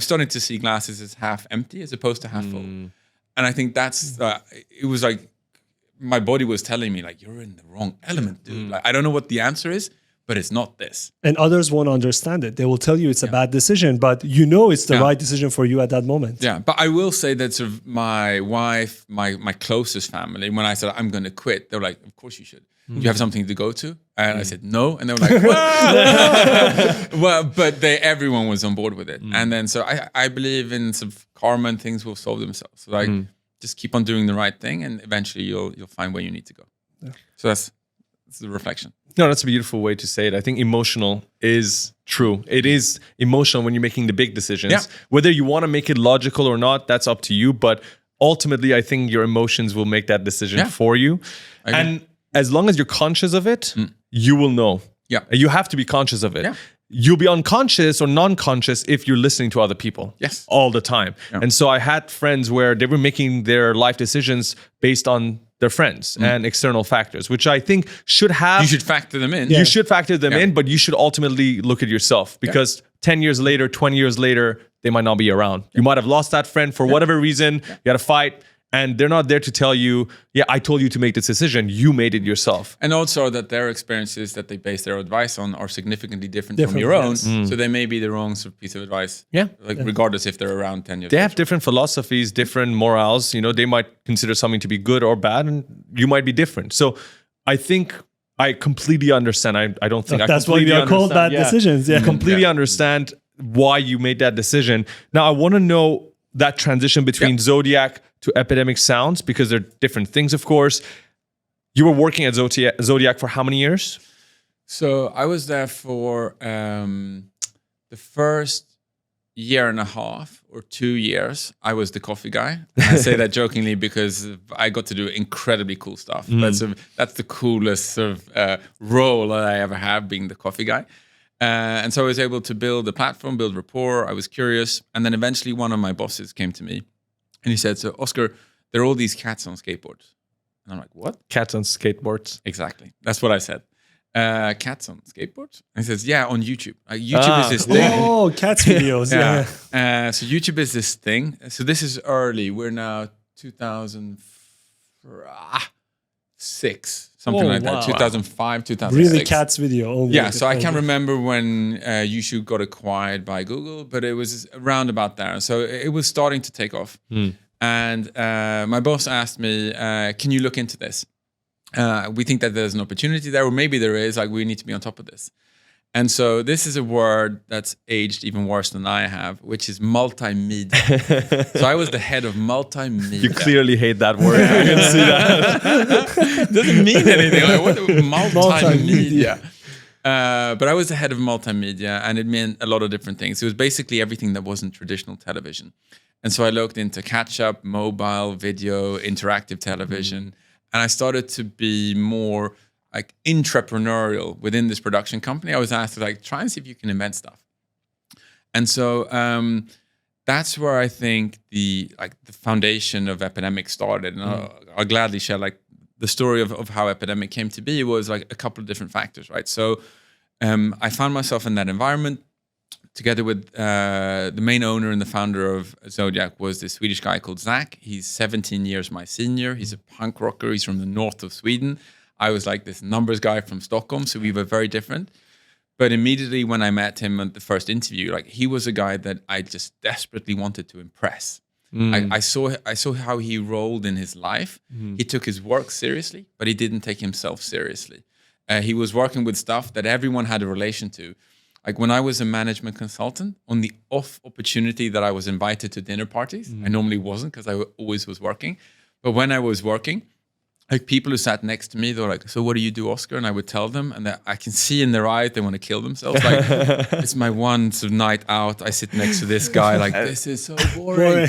starting to see glasses as half empty as opposed to half full. And I think that's, it was like, my body was telling me like, you're in the wrong element, dude. Like, I don't know what the answer is, but it's not this. And others won't understand it. They will tell you it's a bad decision, but you know it's the right decision for you at that moment. Yeah, but I will say that sort of my wife, my closest family, when I said I'm going to quit, they were like, of course you should. Do you have something to go to? And I said, no. And they were like, well, but everyone was on board with it. And then, so I believe in sort of karma and things will solve themselves. So like, just keep on doing the right thing and eventually you'll find where you need to go. Yeah. So that's the reflection. No, that's a beautiful way to say it. I think emotional is true. It is emotional when you're making the big decisions. Yeah. Whether you want to make it logical or not, that's up to you. But ultimately, I think your emotions will make that decision for you. And as long as you're conscious of it, you will know. Yeah. You have to be conscious of it. Yeah. You'll be unconscious or non-conscious if you're listening to other people all the time. Yeah. And so I had friends where they were making their life decisions based on their friends and external factors, which I think should have. You should factor them in. You should factor them in, but you should ultimately look at yourself, because 10 years later, 20 years later, they might not be around. You might have lost that friend for whatever reason. You had a fight. And they're not there to tell you, yeah, I told you to make this decision. You made it yourself. And also that their experiences that they base their advice on are significantly different from your own. So they may be the wrong sort of piece of advice. Regardless if they're around 10 years. They have different philosophies, different morals. You know, they might consider something to be good or bad, and you might be different. So I think I completely understand. I don't think that's why we are called bad decisions. Yeah. I completely understand why you made that decision. Now I want to know that transition between Zodiac to Epidemic Sounds, because they're different things, of course. You were working at Zodiac for how many years? So I was there for the first year and a half or 2 years. I was the coffee guy. I say that jokingly because I got to do incredibly cool stuff. That's the coolest sort of role that I ever have, being the coffee guy. And so I was able to build a platform, build rapport. I was curious. And then eventually one of my bosses came to me and he said, so Oscar, there are all these cats on skateboards. And I'm like, what? Cats on skateboards. Exactly. That's what I said. Cats on skateboards? And he says, yeah, on YouTube. YouTube is this thing. Oh, cats videos. Yeah. So YouTube is this thing. So this is early. We're now 2006. Something like that, 2005, 2006. Really cats video. Oh, yeah, so I can't remember when YouTube got acquired by Google, but it was around about there. So it was starting to take off. And my boss asked me, can you look into this? We think that there's an opportunity there, or maybe there is, like we need to be on top of this. And so this is a word that's aged even worse than I have, which is multimedia. So I was the head of multimedia. You clearly hate that word. I can see that. It doesn't mean anything. Like, what multimedia? But I was the head of multimedia, and it meant a lot of different things. It was basically everything that wasn't traditional television. And so I looked into catch-up, mobile, video, interactive television, and I started to be more like entrepreneurial within this production company. I was asked to like try and see if you can invent stuff. And so that's where I think the foundation of Epidemic started. And I'll gladly share like the story of how Epidemic came to be. It was like a couple of different factors, right? So I found myself in that environment together with the main owner and the founder of Zodiac was this Swedish guy called Zach. He's 17 years my senior. He's a punk rocker. He's from the north of Sweden. I was like this numbers guy from Stockholm, so we were very different. But immediately when I met him at the first interview, like he was a guy that I just desperately wanted to impress. I saw how he rolled in his life. He took his work seriously, but he didn't take himself seriously. He was working with stuff that everyone had a relation to. Like when I was a management consultant, on the off opportunity that I was invited to dinner parties, I normally wasn't because I always was working. But when I was working, like people who sat next to me, they were like, so what do you do, Oscar? And I would tell them, and I can see in their eyes, they want to kill themselves. Like, it's my one sort of night out. I sit next to this guy, like, this is so boring.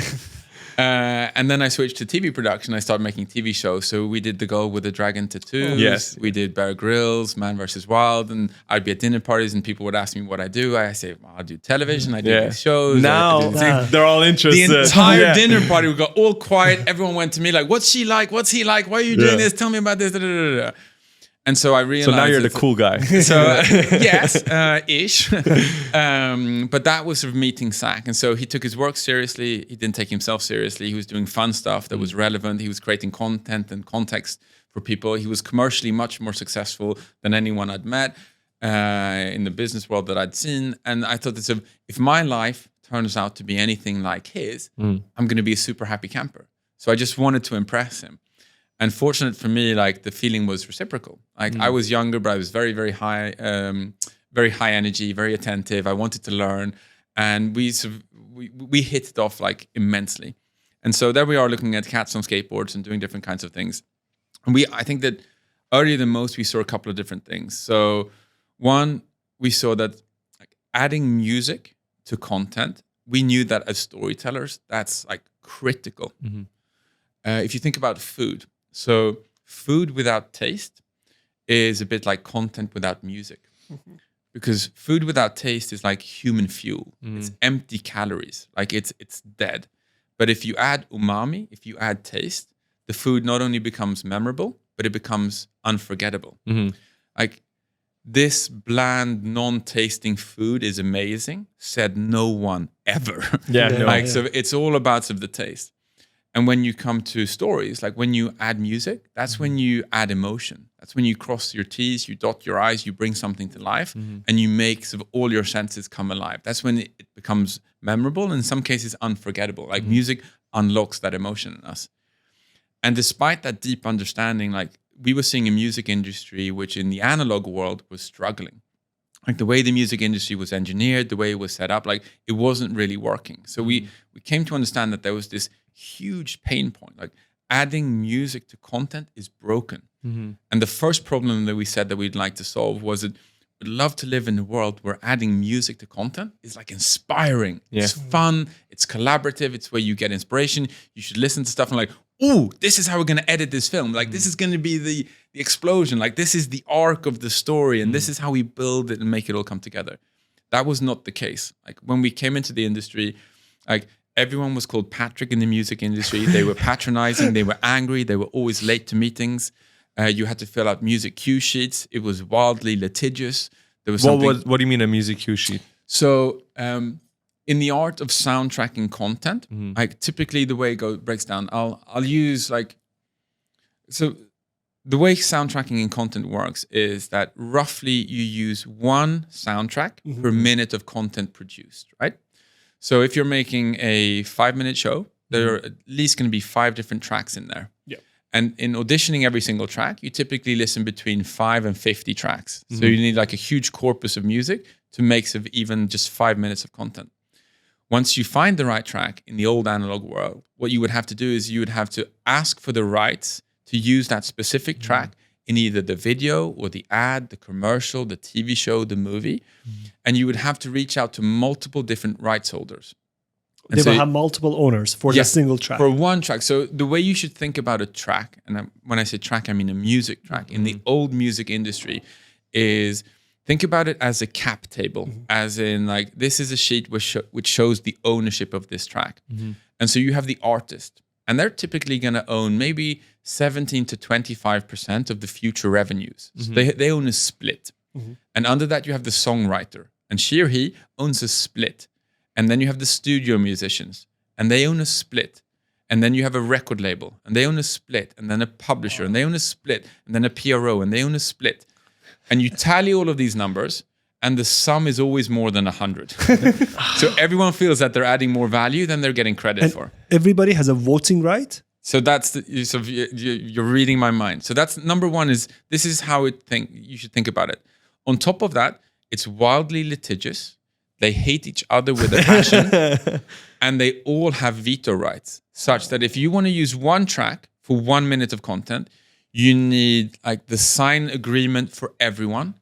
And then I switched to TV production. I started making TV shows. So we did The Girl with the Dragon Tattoos. Yes. We did Bear Grylls, Man vs. Wild. And I'd be at dinner parties and people would ask me what I do. I say, well, I do television. I do these shows. Now they're all interested. The entire dinner party would go all quiet. Everyone went to me like, what's she like? What's he like? Why are you doing this? Tell me about this. Da, da, da, da. And so I realized. So now you're the cool guy. So yes, ish. But that was sort of meeting Zach. And so he took his work seriously. He didn't take himself seriously. He was doing fun stuff that was relevant. He was creating content and context for people. He was commercially much more successful than anyone I'd met in the business world that I'd seen. And I thought that if my life turns out to be anything like his, I'm going to be a super happy camper. So I just wanted to impress him. And fortunate for me, like the feeling was reciprocal. Like I was younger, but I was very, very high energy, very attentive. I wanted to learn, and we hit it off like immensely. And so there we are, looking at cats on skateboards and doing different kinds of things. And I think that earlier than most, we saw a couple of different things. So one, we saw that like adding music to content, we knew that as storytellers, that's like critical. If you think about food. So food without taste is a bit like content without music. Because food without taste is like human fuel. It's empty calories, like it's dead. But if you add umami, if you add taste, the the food not only becomes memorable, but it becomes unforgettable. Like, this bland, non-tasting food is amazing, said no one ever. So it's all about sort of the taste. And when you come to stories, like when you add music, that's when you add emotion. That's when you cross your T's, you dot your I's, you bring something to life, and you make sort of all your senses come alive. That's when it becomes memorable, and in some cases unforgettable. Like music unlocks that emotion in us. And despite that deep understanding, like we were seeing a music industry which in the analog world was struggling. Like the way the music industry was engineered, the way it was set up, like it wasn't really working. So we came to understand that there was this huge pain point. Like adding music to content is broken. And the first problem that we said that we'd like to solve was that we'd love to live in a world where adding music to content is like inspiring. It's fun, it's collaborative, it's where you get inspiration. You should listen to stuff and like, ooh, this is how we're going to edit this film. Like this is going to be the explosion. Like this is the arc of the story, and this is how we build it and make it all come together. That was not the case. Like when we came into the industry, like everyone was called Patrick in the music industry. They were patronizing, they were angry, they were always late to meetings. You had to fill out music cue sheets. It was wildly litigious. There was What do you mean a music cue sheet? So in the art of soundtracking content, like typically the way it breaks down, I'll use like, so the way soundtracking in content works is that roughly you use one soundtrack per minute of content produced, right? So if you're making a 5-minute show, there are at least going to be 5 different tracks in there. And in auditioning every single track, you typically listen between 5 and 50 tracks. So you need like a huge corpus of music to make sort of even just 5 minutes of content. Once you find the right track in the old analog world, what you would have to do is you would have to ask for the rights to use that specific track in either the video or the ad, the commercial, the TV show, the movie. And you would have to reach out to multiple different rights holders. And They will have multiple owners for the single track. For one track. So the way you should think about a track, and when I say track, I mean a music track, in the old music industry, is think about it as a cap table, as in like this is a sheet which shows the ownership of this track. And so you have the artist, and they're typically going to own maybe 17 to 25% of the future revenues. So they own a split. And under that, you have the songwriter, and she or he owns a split. And then you have the studio musicians, and they own a split. And then you have a record label, and they own a split. And then a publisher, and they own a split. And then a PRO, and they own a split. And you tally all of these numbers, and the sum is always more than 100. So everyone feels that they're adding more value than they're getting credit for. Everybody has a voting right? So that's you're reading my mind. So that's number one. This is how you should think about it. On top of that, it's wildly litigious. They hate each other with a passion, and they all have veto rights, such that if you want to use one track for 1 minute of content, you need like the sign agreement for everyone,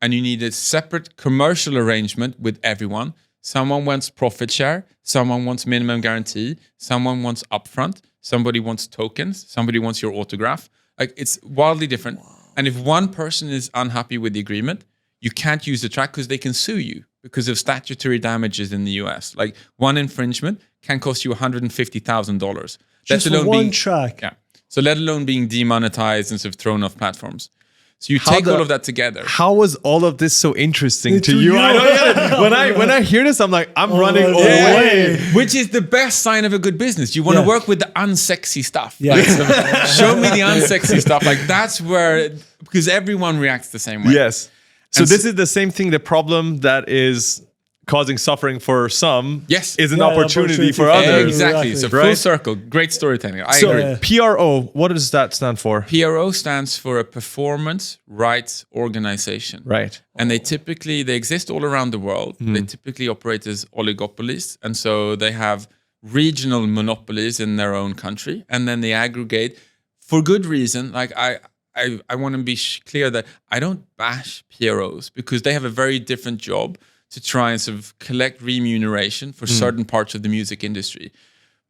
and you need a separate commercial arrangement with everyone. Someone wants profit share, someone wants minimum guarantee, someone wants upfront, somebody wants tokens, somebody wants your autograph. Like it's wildly different. And if one person is unhappy with the agreement, you can't use the track because they can sue you because of statutory damages in the US. Like one infringement can cost you $150,000. Just for one track. Yeah. So let alone being demonetized and sort of thrown off platforms. So you take all of that together. How was all of this so interesting to you? I don't get it. When I hear this, I'm like, I'm running away. Which is the best sign of a good business. You want to work with the unsexy stuff. Yeah. Like, so show me the unsexy stuff. Like that's where, because everyone reacts the same way. Yes. So this is the same thing. The problem that is causing suffering for some is an opportunity for others. Exactly. So full circle. Great storytelling. I agree. PRO, what does that stand for? PRO stands for a performance rights organization. Right. And they exist all around the world. They typically operate as oligopolies. And so they have regional monopolies in their own country. And then they aggregate for good reason. Like I want to be clear that I don't bash PROs because they have a very different job to try and sort of collect remuneration for certain parts of the music industry.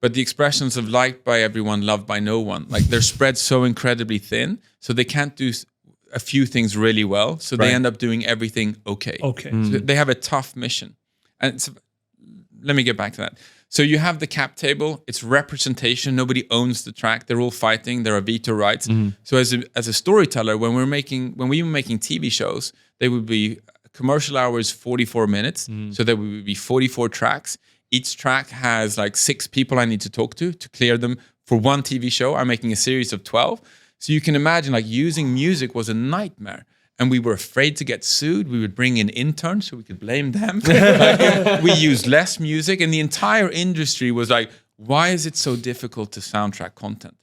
But the expressions of liked by everyone, loved by no one, like they're spread so incredibly thin, so they can't do a few things really well. So they end up doing everything okay. So they have a tough mission. And so, let me get back to that. So you have the cap table. It's representation. Nobody owns the track. They're all fighting. There are veto rights. So as a storyteller, when we were making TV shows, they would be commercial hours 44 minutes. So there would be 44 tracks. Each track has like 6 people I need to talk to clear them for one TV show. I'm making a series of 12. So you can imagine like using music was a nightmare. And we were afraid to get sued. We would bring in interns so we could blame them. We used less music. And the entire industry was like, why is it so difficult to soundtrack content?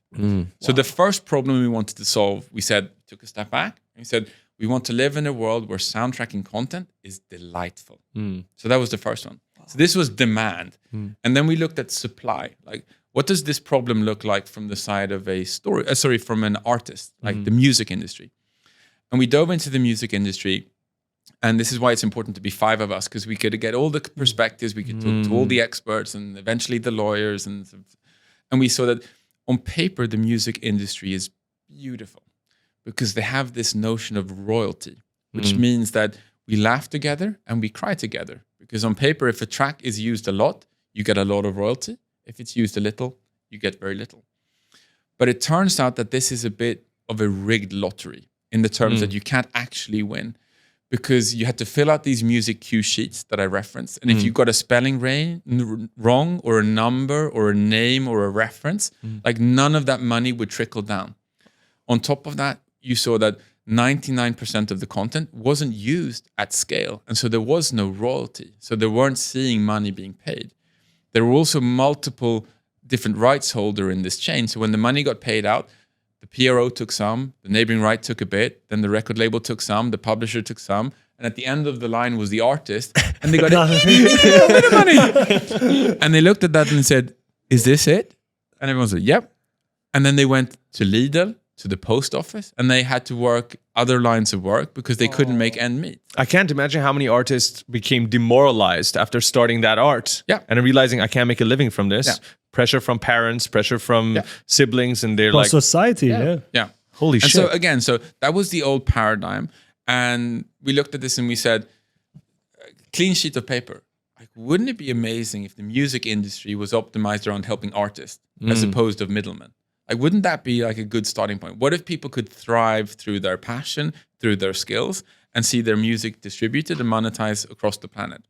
So the first problem we wanted to solve, we took a step back. And we said, we want to live in a world where soundtracking content is delightful. So that was the first one. So this was demand. And then we looked at supply. Like, what does this problem look like from the side of from an artist, like the music industry? And we dove into the music industry, and this is why it's important to be 5 of us, because we could get all the perspectives, we could talk to all the experts and eventually the lawyers, and we saw that on paper the music industry is beautiful because they have this notion of royalty, which means that we laugh together and we cry together. Because on paper, if a track is used a lot, you get a lot of royalty. If it's used a little, you get very little. But it turns out that this is a bit of a rigged lottery, in the terms that you can't actually win, because you had to fill out these music cue sheets that I referenced. And if you got a spelling wrong, or a number or a name or a reference, like none of that money would trickle down. On top of that, you saw that 99% of the content wasn't used at scale. And so there was no royalty. So they weren't seeing money being paid. There were also multiple different rights holder in this chain. So when the money got paid out, the PRO took some, the neighboring right took a bit, then the record label took some, the publisher took some, and at the end of the line was the artist, and they got a bit of money. And they looked at that and said, "Is this it?" And everyone said, "Yep." And then they went to Lidl, to the post office, and they had to work other lines of work because they couldn't make end meet. I can't imagine how many artists became demoralized after starting that art. Yeah. And realizing I can't make a living from this. Yeah. Pressure from parents, pressure from siblings, and they're From like, society, yeah. holy And shit. so that was the old paradigm. And we looked at this and we said, clean sheet of paper. Like, wouldn't it be amazing if the music industry was optimized around helping artists as opposed to middlemen? Like, wouldn't that be like a good starting point? What if people could thrive through their passion, through their skills, and see their music distributed and monetized across the planet?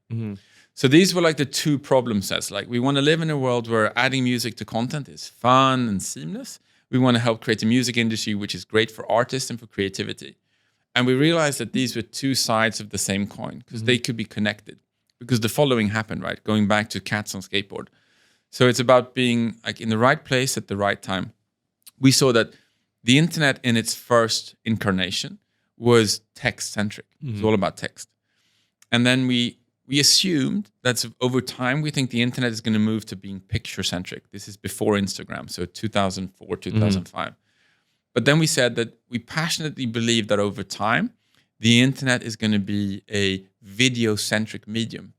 So these were like the 2 problem sets. Like, we want to live in a world where adding music to content is fun and seamless. We want to help create a music industry which is great for artists and for creativity. And we realized that these were 2 sides of the same coin, because they could be connected. Because the following happened, right? Going back to cats on skateboard. So it's about being like in the right place at the right time. We saw that the internet in its first incarnation was text-centric. It was all about text. And then we assumed that over time, we think the internet is going to move to being picture-centric. This is before Instagram, so 2004, 2005. But then we said that we passionately believe that over time, the internet is going to be a video-centric medium.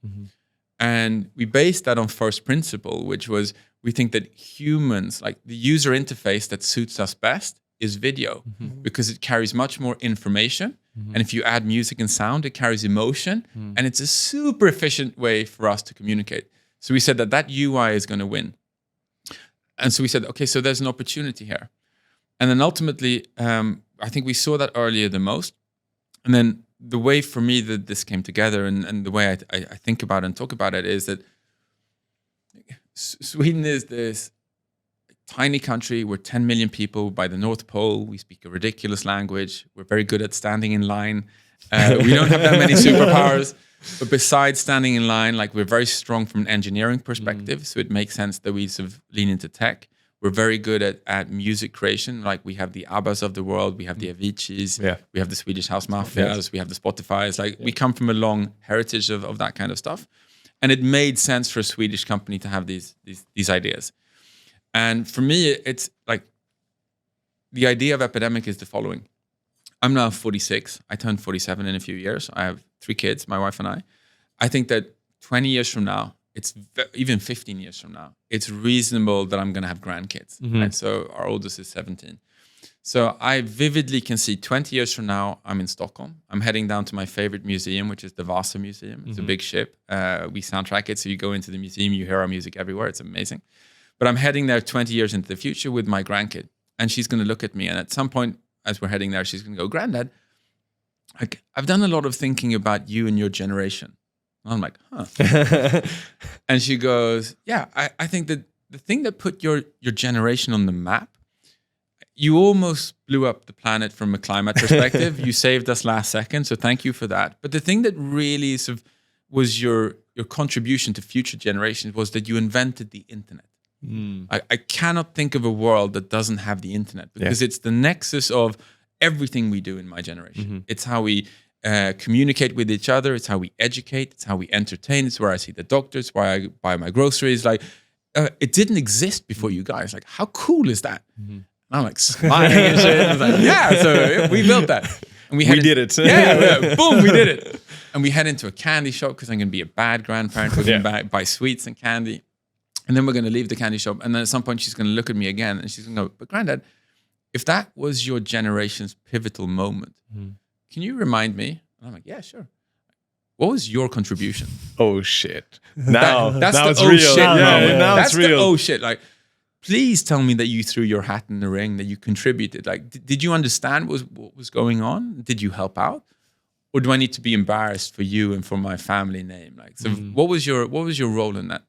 And we based that on first principle, which was we think that humans, like the user interface that suits us best is video, because it carries much more information. And if you add music and sound, it carries emotion. And it's a super efficient way for us to communicate. So we said that UI is going to win. And so we said, okay, so there's an opportunity here. And then ultimately, I think we saw that earlier the most. And then the way for me that this came together, and the way I think about it and talk about it, is that Sweden is this tiny country. We're 10 million people by the North Pole. We speak a ridiculous language. We're very good at standing in line. We don't have that many superpowers. But besides standing in line, like, we're very strong from an engineering perspective. So it makes sense that we sort of lean into tech. We're very good at music creation. Like, we have the Abbas of the world. We have the Aviciis. We have the Swedish House Mafias. We have the Spotifys. Like, we come from a long heritage of that kind of stuff. And it made sense for a Swedish company to have these ideas. And for me, it's like, the idea of Epidemic is the following. I'm now 46. I turn 47 in a few years. I have 3 kids, my wife and I. I think that 20 years from now, even 15 years from now, it's reasonable that I'm going to have grandkids. Right? So our oldest is 17. So I vividly can see 20 years from now, I'm in Stockholm. I'm heading down to my favorite museum, which is the Vasa Museum. It's a big ship. We soundtrack it. So you go into the museum, you hear our music everywhere. It's amazing. But I'm heading there 20 years into the future with my grandkid. And she's going to look at me. And at some point, as we're heading there, she's going to go, Granddad, I've done a lot of thinking about you and your generation. And I'm like, huh. And she goes, yeah, I think that the thing that put your generation on the map, you almost blew up the planet from a climate perspective. You saved us last second, so thank you for that. But the thing that really sort of was your contribution to future generations was that you invented the internet. I cannot think of a world that doesn't have the internet, because it's the nexus of everything we do in my generation. It's how we communicate with each other. It's how we educate. It's how we entertain. It's where I see the doctors, where I buy my groceries. Like, it didn't exist before you guys. Like, how cool is that? And I'm like smiling and shit. I was like, yeah, so we built that. And we did it. Boom, we did it. And we head into a candy shop because I'm going to be a bad grandparent. We're going to buy sweets and candy. And then we're going to leave the candy shop. And then at some point, she's going to look at me again and she's going to go, but Granddad, if that was your generation's pivotal moment, can you remind me? And I'm like, yeah, sure. What was your contribution? Oh, shit. Now that's it's the oh real. shit. Now That's it's real. the oh shit. Like, please tell me that you threw your hat in the ring, that you contributed. Like, did you understand what was going on? Did you help out? Or do I need to be embarrassed for you and for my family name? Like, so what was your role in that?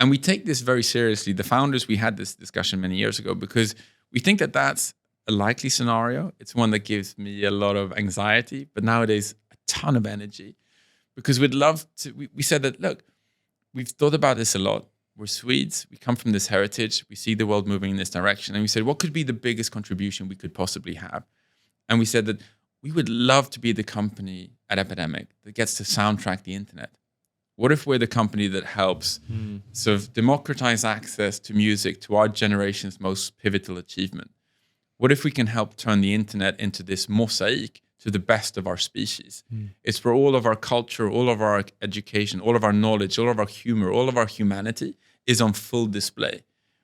And we take this very seriously. The founders, we had this discussion many years ago because we think that that's a likely scenario. It's one that gives me a lot of anxiety, but nowadays a ton of energy, because we'd love to. We said that, look, we've thought about this a lot. We're Swedes. We come from this heritage. We see the world moving in this direction. And we said, what could be the biggest contribution we could possibly have? And we said that we would love to be the company at Epidemic that gets to soundtrack the internet. What if we're the company that helps sort of democratize access to music to our generation's most pivotal achievement? What if we can help turn the internet into this mosaic to the best of our species? It's where all of our culture, all of our education, all of our knowledge, all of our humor, all of our humanity is on full display.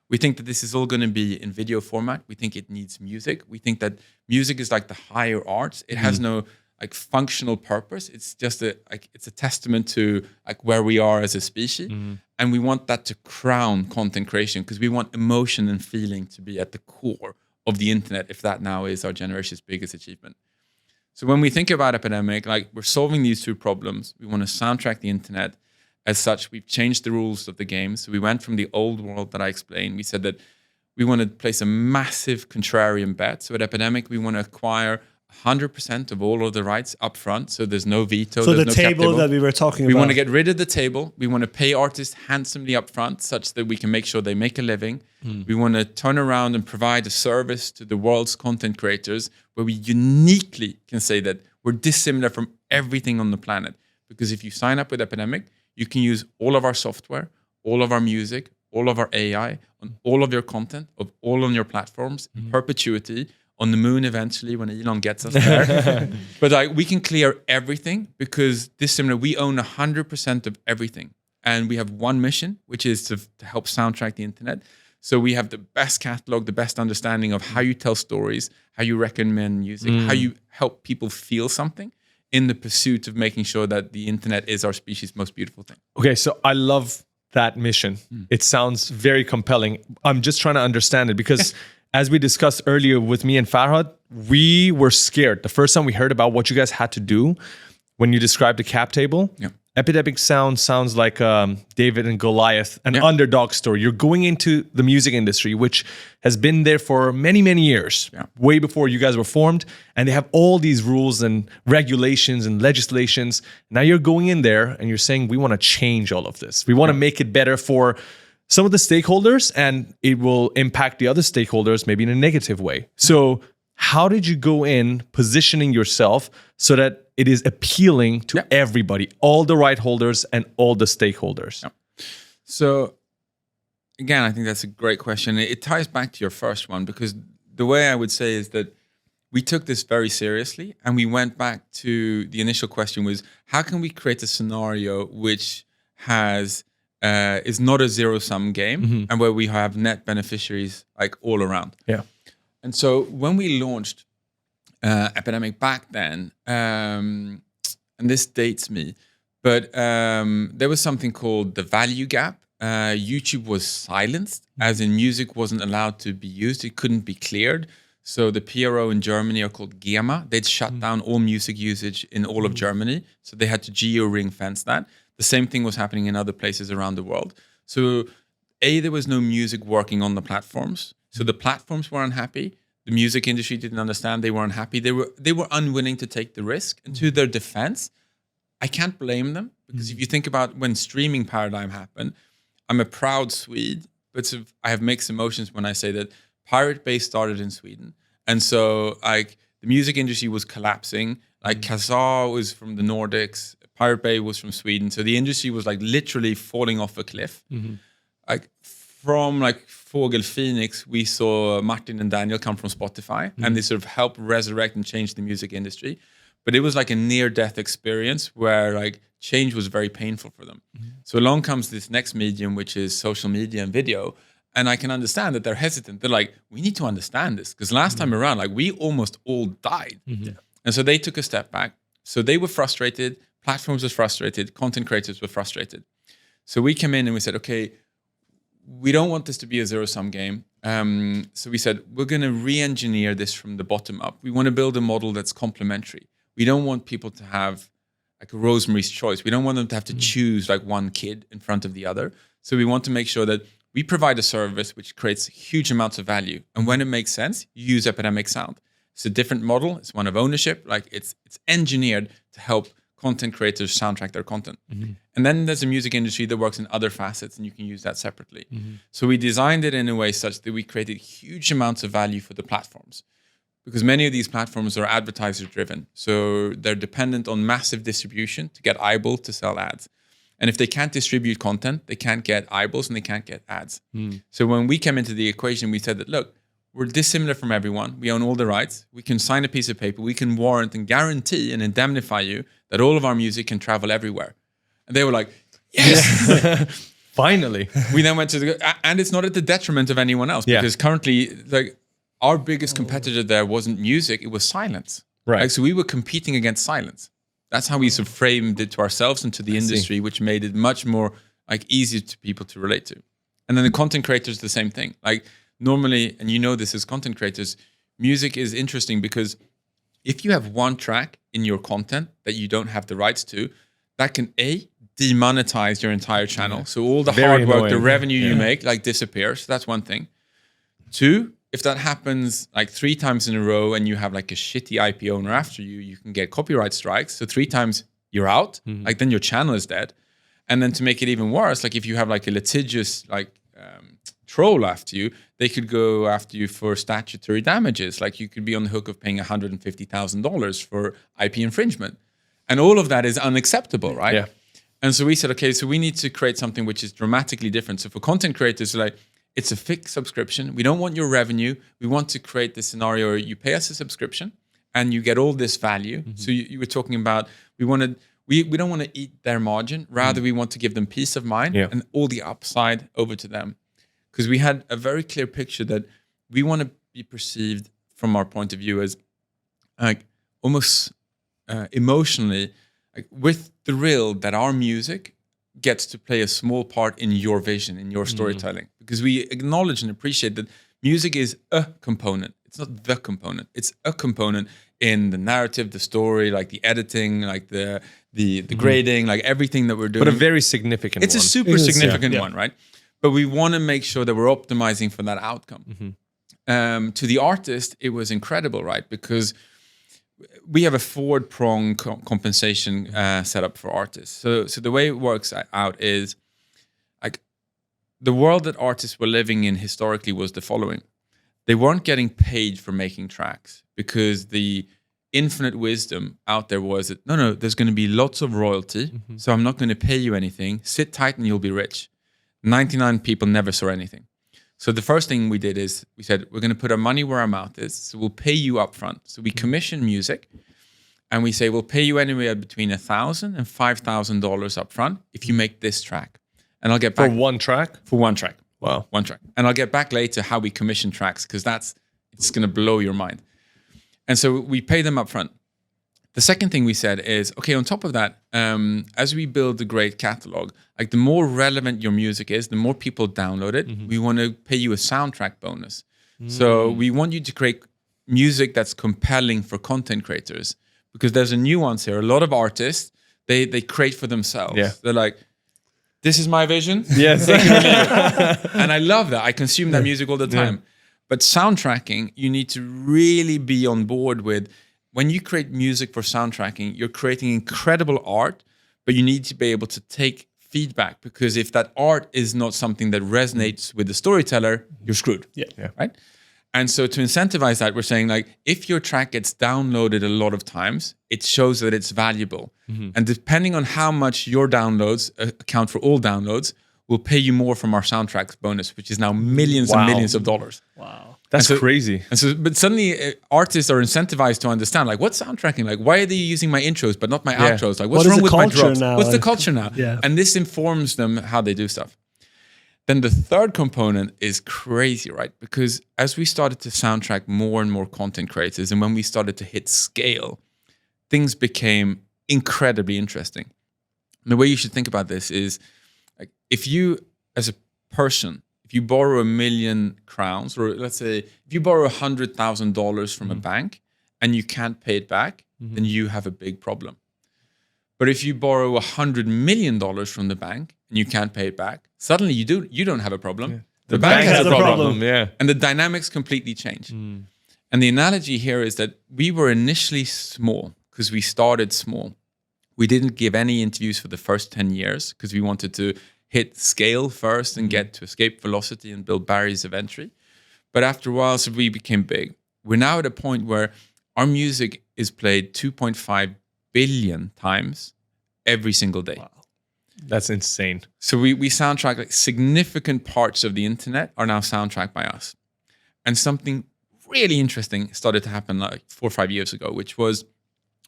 We think that this is all going to be in video format. We think it needs music. We think that music is like the higher arts. It has no like functional purpose. It's just it's a testament to like where we are as a species. And we want that to crown content creation, because we want emotion and feeling to be at the core of the internet, if that now is our generation's biggest achievement. So when we think about Epidemic, like, we're solving these two problems. We want to soundtrack the internet. As such, we've changed the rules of the game. So we went from the old world that I explained. We said that we want to place a massive contrarian bet. So at Epidemic, we want to acquire 100% of all of the rights up front. So there's no veto. So there's the no table that we were talking about. We want to get rid of the table. We want to pay artists handsomely up front, such that we can make sure they make a living. We want to turn around and provide a service to the world's content creators where we uniquely can say that we're dissimilar from everything on the planet. Because if you sign up with Epidemic, you can use all of our software, all of our music, all of our AI, on all of your content, of all on your platforms, in perpetuity, on the moon eventually when Elon gets us there. But like, we can clear everything, because dissimilar, we own 100% of everything. And we have one mission, which is to help soundtrack the internet. So we have the best catalog, the best understanding of how you tell stories, how you recommend music, how you help people feel something, in the pursuit of making sure that the internet is our species' most beautiful thing. Okay, so I love that mission. It sounds very compelling. I'm just trying to understand it, because as we discussed earlier with me and Farhad, we were scared. The first time we heard about what you guys had to do when you described the cap table, Epidemic sounds like David and Goliath, an underdog story. You're going into the music industry, which has been there for many, many years, way before you guys were formed. And they have all these rules and regulations and legislations. Now you're going in there and you're saying, we want to change all of this. We want to make it better for some of the stakeholders, and it will impact the other stakeholders maybe in a negative way. So how did you go in positioning yourself so that it is appealing to everybody, all the right holders and all the stakeholders? So again, I think that's a great question. It ties back to your first one, because the way I would say is that we took this very seriously, and we went back to the initial question was, how can we create a scenario which has is not a zero-sum game, and where we have net beneficiaries like all around? And so when we launched Epidemic back then, and this dates me, but there was something called the value gap. YouTube was silenced, as in music wasn't allowed to be used. It couldn't be cleared. So the PRO in Germany are called GEMA. They'd shut down all music usage in all of Germany. So they had to geo-ring fence that. The same thing was happening in other places around the world. So there was no music working on the platforms. So the platforms were unhappy. The music industry didn't understand. They were unhappy. They were unwilling to take the risk. And to their defense, I can't blame them, because if you think about when streaming paradigm happened, I'm a proud Swede, but I have mixed emotions when I say that Pirate Bay started in Sweden. And so like the music industry was collapsing. Like Kazaa was from the Nordics, Pirate Bay was from Sweden. So the industry was like literally falling off a cliff. Like from like Fågel Phoenix, we saw Martin and Daniel come from Spotify, and they sort of helped resurrect and change the music industry. But it was like a near-death experience where like change was very painful for them. So along comes this next medium, which is social media and video. And I can understand that they're hesitant. They're like, we need to understand this. Because last time around, like we almost all died. And so they took a step back. So they were frustrated. Platforms were frustrated. Content creators were frustrated. So we came in and we said, okay, we don't want this to be a zero-sum game. So we said, we're going to re-engineer this from the bottom up. We want to build a model that's complementary. We don't want people to have like a Rosemary's Choice. We don't want them to have to choose like one kid in front of the other. So we want to make sure that we provide a service which creates huge amounts of value. And when it makes sense, you use Epidemic Sound. It's a different model. It's one of ownership. Like it's engineered to help content creators soundtrack their content. And then there's a music industry that works in other facets, and you can use that separately. So we designed it in a way such that we created huge amounts of value for the platforms, because many of these platforms are advertiser driven. So they're dependent on massive distribution to get eyeballs to sell ads. And if they can't distribute content, they can't get eyeballs and they can't get ads. So when we came into the equation, we said that, look, we're dissimilar from everyone. We own all the rights. We can sign a piece of paper. We can warrant and guarantee and indemnify you that all of our music can travel everywhere. And they were like, yes! Finally. We then went to and it's not at the detriment of anyone else, because currently, like, our biggest competitor there wasn't music, it was silence. Right. Like, so we were competing against silence. That's how we sort of framed it to ourselves and to the industry, which made it much more like easier to people to relate to. And then the content creators, the same thing. Like normally, and you know this as content creators, music is interesting because if you have one track in your content that you don't have the rights to, that can demonetize your entire channel. So all the Very hard work, annoying. the revenue you make, like disappears. So that's one thing. Two, if that happens like 3 times in a row and you have like a shitty IP owner after you, you can get copyright strikes. So 3 times you're out, like then your channel is dead. And then to make it even worse, like if you have like a litigious like troll after you, they could go after you for statutory damages. Like you could be on the hook of paying $150,000 for IP infringement. And all of that is unacceptable, right? Yeah. And so we said, okay, so we need to create something which is dramatically different. So for content creators, like, it's a fixed subscription. We don't want your revenue. We want to create this scenario where you pay us a subscription and you get all this value. So you were talking about we don't want to eat their margin. Rather, we want to give them peace of mind and all the upside over to them. Because we had a very clear picture that we want to be perceived from our point of view as like almost emotionally like, with the real that our music gets to play a small part in your vision, in your storytelling. Because we acknowledge and appreciate that music is a component. It's not the component. It's a component in the narrative, the story, like the editing, like the grading, like everything that we're doing. But a very significant It's one. a super significant one, right? But we want to make sure that we're optimizing for that outcome. To the artist, it was incredible, right? Because we have a forward prong compensation set up for artists. So the way it works out is like the world that artists were living in historically was the following. They weren't getting paid for making tracks because the infinite wisdom out there was that, no, there's going to be lots of royalty. So I'm not going to pay you anything. Sit tight and you'll be rich. 99 people never saw anything. So the first thing we did is we said, we're going to put our money where our mouth is. So we'll pay you up front. So we commission music and we say, we'll pay you anywhere between $1,000 and $5,000 up front if you make this track. And I'll get back. For one track? For one track. Wow. One track. And I'll get back later how we commission tracks because it's It's going to blow your mind. And so we pay them up front. The second thing we said is, okay, on top of that, as we build a great catalog, like the more relevant your music is, the more people download it, we want to pay you a soundtrack bonus. So we want you to create music that's compelling for content creators, because there's a nuance here. A lot of artists, they create for themselves. Yeah. They're like, this is my vision. Yes. And I love that. I consume that music all the time. But soundtracking, you need to really be on board with. When you create music for soundtracking, you're creating incredible art, but you need to be able to take feedback, because if that art is not something that resonates with the storyteller, you're screwed. Yeah. Right? And so to incentivize that, we're saying, like, if your track gets downloaded a lot of times, it shows that it's valuable. And depending on how much your downloads account for all downloads, we'll pay you more from our soundtracks bonus, which is now millions and millions of dollars. Wow. That's crazy. And so, but suddenly artists are incentivized to understand, like, what's soundtracking? Like, why are they using my intros but not my outros? Like, what's What is wrong the with my culture drops? now? What's the culture now? Yeah. And this informs them how they do stuff. Then the third component is crazy, right? Because as we started to soundtrack more and more content creators, and when we started to hit scale, things became incredibly interesting. And the way you should think about this is, like, if you, as a person, if you borrow 1 million crowns, or let's say if you borrow $100,000 from a bank and you can't pay it back, then you have a big problem. But if you borrow $100 million from the bank and you can't pay it back, suddenly you don't have a problem. Yeah. The bank has a problem. problem. Yeah. And the dynamics completely change. And the analogy here is that we were initially small because we started small. We didn't give any interviews for the first 10 years because we wanted to hit scale first and get to escape velocity and build barriers of entry. But after a while, so we became big. We're now at a point where our music is played 2.5 billion times every single day. Wow. That's insane. So we soundtrack, like, significant parts of the internet are now soundtracked by us. And something really interesting started to happen like 4 or 5 years ago, which was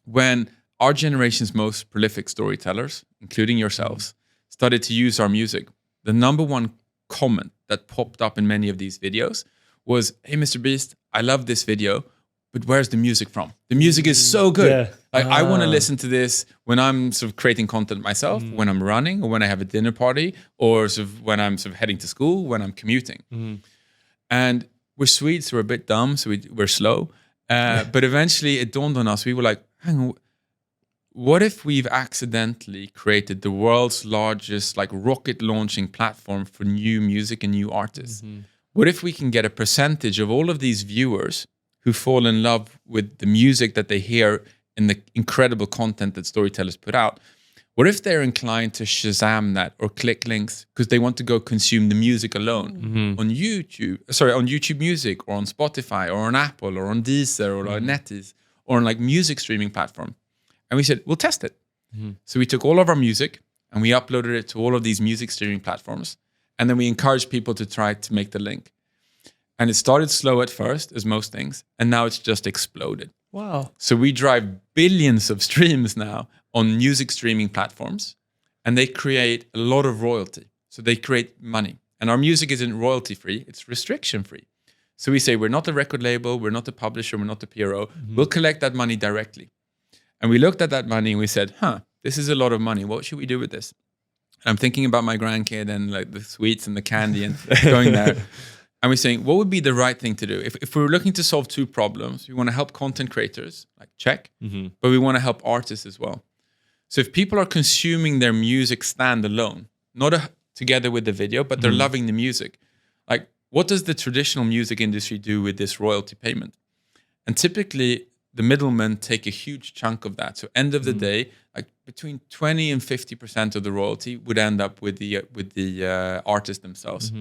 when our generation's most prolific storytellers, including yourselves, started to use our music. The number one comment that popped up in many of these videos was, "Hey, Mr. Beast, I love this video, but where's the music from? The music is so good. Yeah. Like, I want to listen to this when I'm sort of creating content myself, when I'm running, or when I have a dinner party, or sort of when I'm sort of heading to school, when I'm commuting." And we're Swedes, we're a bit dumb, so we're slow. But eventually it dawned on us. We were like, hang on, what if we've accidentally created the world's largest, like, rocket launching platform for new music and new artists? What if we can get a percentage of all of these viewers who fall in love with the music that they hear in the incredible content that storytellers put out? What if they're inclined to Shazam that or click links because they want to go consume the music alone on YouTube Music, or on Spotify, or on Apple, or on Deezer, or on NetEase, or on, like, music streaming platform? And we said, we'll test it. So we took all of our music and we uploaded it to all of these music streaming platforms. And then we encouraged people to try to make the link. And it started slow at first, as most things. And now it's just exploded. Wow. So we drive billions of streams now on music streaming platforms. And they create a lot of royalty. So they create money. And our music isn't royalty free, it's restriction free. So we say, we're not a record label, we're not a publisher, we're not a PRO. We'll collect that money directly. And we looked at that money and we said, this is a lot of money. What should we do with this? And I'm thinking about my grandkid and, like, the sweets and the candy and going there. And we're saying, what would be the right thing to do? If we're looking to solve two problems, we want to help content creators, like, check, but we want to help artists as well. So if people are consuming their music standalone, not together with the video, but they're loving the music, like, what does the traditional music industry do with this royalty payment? And typically, the middlemen take a huge chunk of that. So end of the day, like, between 20 and 50% of the royalty would end up with the artists themselves.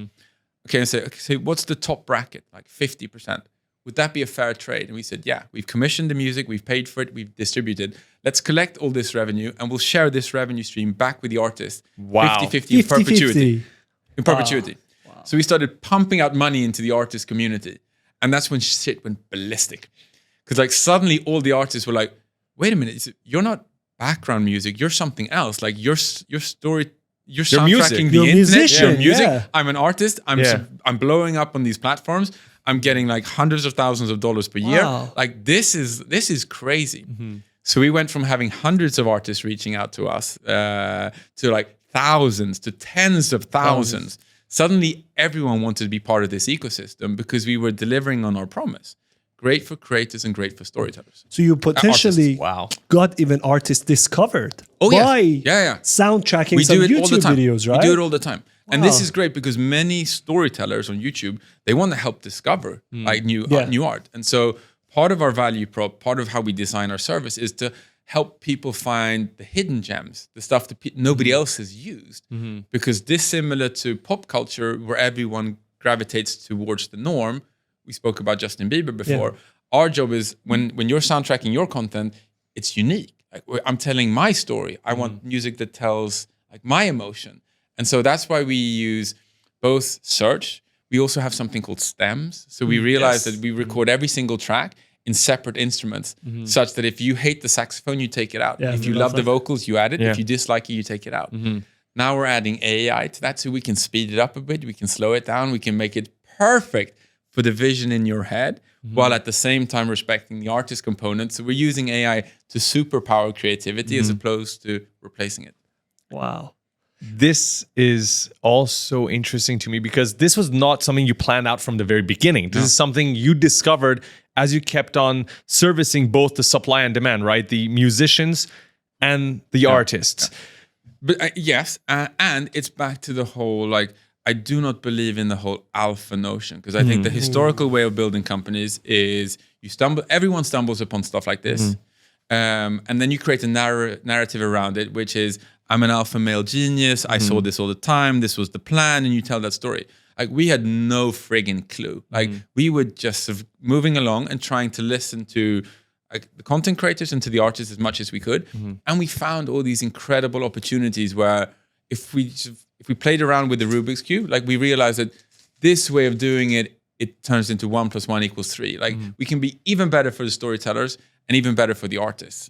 Okay, and say, what's the top bracket? Like 50%. Would that be a fair trade? And we said, yeah, we've commissioned the music, we've paid for it, we've distributed. Let's collect all this revenue and we'll share this revenue stream back with the artist. Wow. 50-50 in perpetuity. 50-50. In perpetuity. Wow. So we started pumping out money into the artist community. And that's when shit went ballistic. Because, like, suddenly all the artists were like, wait a minute, you're not background music, you're something else. Like, your story, you're soundtracking the You're internet, musician, your music. yeah. I'm an artist, I'm blowing up on these platforms, I'm getting like hundreds of thousands of dollars per year. Wow. Like this is crazy. So we went from having hundreds of artists reaching out to us to like thousands to tens of thousands. Suddenly everyone wanted to be part of this ecosystem because we were delivering on our promise. Great for creators and great for storytellers. So you potentially got even artists discovered by soundtracking some YouTube videos, right? We do it all the time. Wow. And this is great because many storytellers on YouTube, they want to help discover like new art. And so part of our value prop, part of how we design our service is to help people find the hidden gems, the stuff that nobody else has used. Because dissimilar to pop culture where everyone gravitates towards the norm, we spoke about Justin Bieber before. Yeah. Our job is when you're soundtracking your content, it's unique. Like, I'm telling my story. I want music that tells like my emotion. And so that's why we use both search. We also have something called stems. So we realize that we record every single track in separate instruments, such that if you hate the saxophone, you take it out. If you love the vocals, you add it. If you dislike it, you take it out. Now we're adding AI to that so we can speed it up a bit. We can slow it down. We can make it perfect for the vision in your head, while at the same time respecting the artist component. So we're using AI to superpower creativity as opposed to replacing it. Wow. This is also interesting to me because this was not something you planned out from the very beginning. This is something you discovered as you kept on servicing both the supply and demand, right? The musicians and the artists. But yes, and it's back to the whole, like, I do not believe in the whole alpha notion, because I think the historical way of building companies is everyone stumbles upon stuff like this. And then you create a narrative around it, which is, I'm an alpha male genius. I saw this all the time. This was the plan. And you tell that story. Like, we had no friggin' clue. Like, we were just sort of moving along and trying to listen to like the content creators and to the artists as much as we could. And we found all these incredible opportunities where if we played around with the Rubik's Cube, like, we realized that this way of doing it, it turns into 1 + 1 = 3. Like, we can be even better for the storytellers and even better for the artists,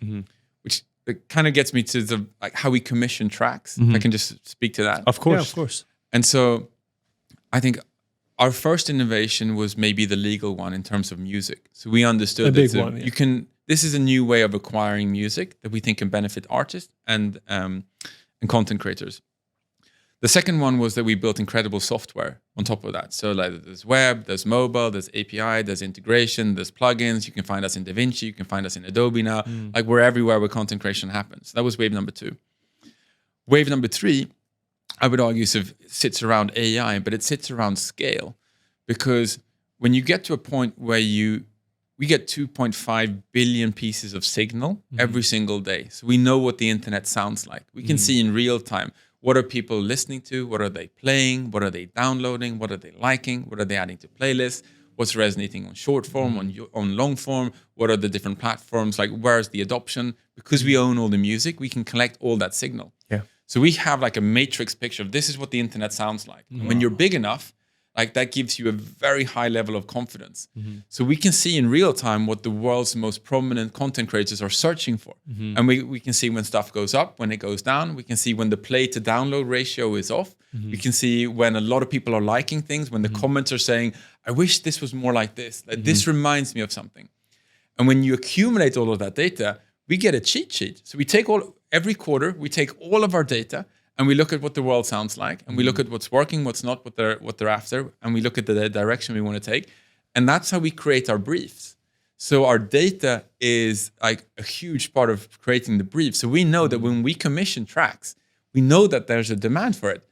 which kind of gets me to the like how we commission tracks. If I can just speak to that. Of course. Yeah, of course. And so I think our first innovation was maybe the legal one in terms of music. So we understood that this is a new way of acquiring music that we think can benefit artists and content creators. The second one was that we built incredible software on top of that. So like, there's web, there's mobile, there's API, there's integration, there's plugins. You can find us in DaVinci, you can find us in Adobe now. Like, we're everywhere where content creation happens. That was wave number 2. Wave number 3, I would argue, sits around AI, but it sits around scale. Because when you get to a point where we get 2.5 billion pieces of signal every single day. So we know what the internet sounds like. We can see in real time, what are people listening to? What are they playing? What are they downloading? What are they liking? What are they adding to playlists? What's resonating on short form, on long form? What are the different platforms? Like, where's the adoption? Because we own all the music, we can collect all that signal. Yeah. So we have like a matrix picture of this is what the internet sounds like. And when you're big enough, like, that gives you a very high level of confidence. So we can see in real time what the world's most prominent content creators are searching for. And we can see when stuff goes up, when it goes down. We can see when the play to download ratio is off. We can see when a lot of people are liking things, when the comments are saying, I wish this was more like this. Like, this reminds me of something. And when you accumulate all of that data, we get a cheat sheet. So we take every quarter, we take all of our data, and we look at what the world sounds like, and we look at what's working, what's not, what they're after, and we look at the direction we want to take. And that's how we create our briefs. So our data is like a huge part of creating the brief. So we know that when we commission tracks, we know that there's a demand for it.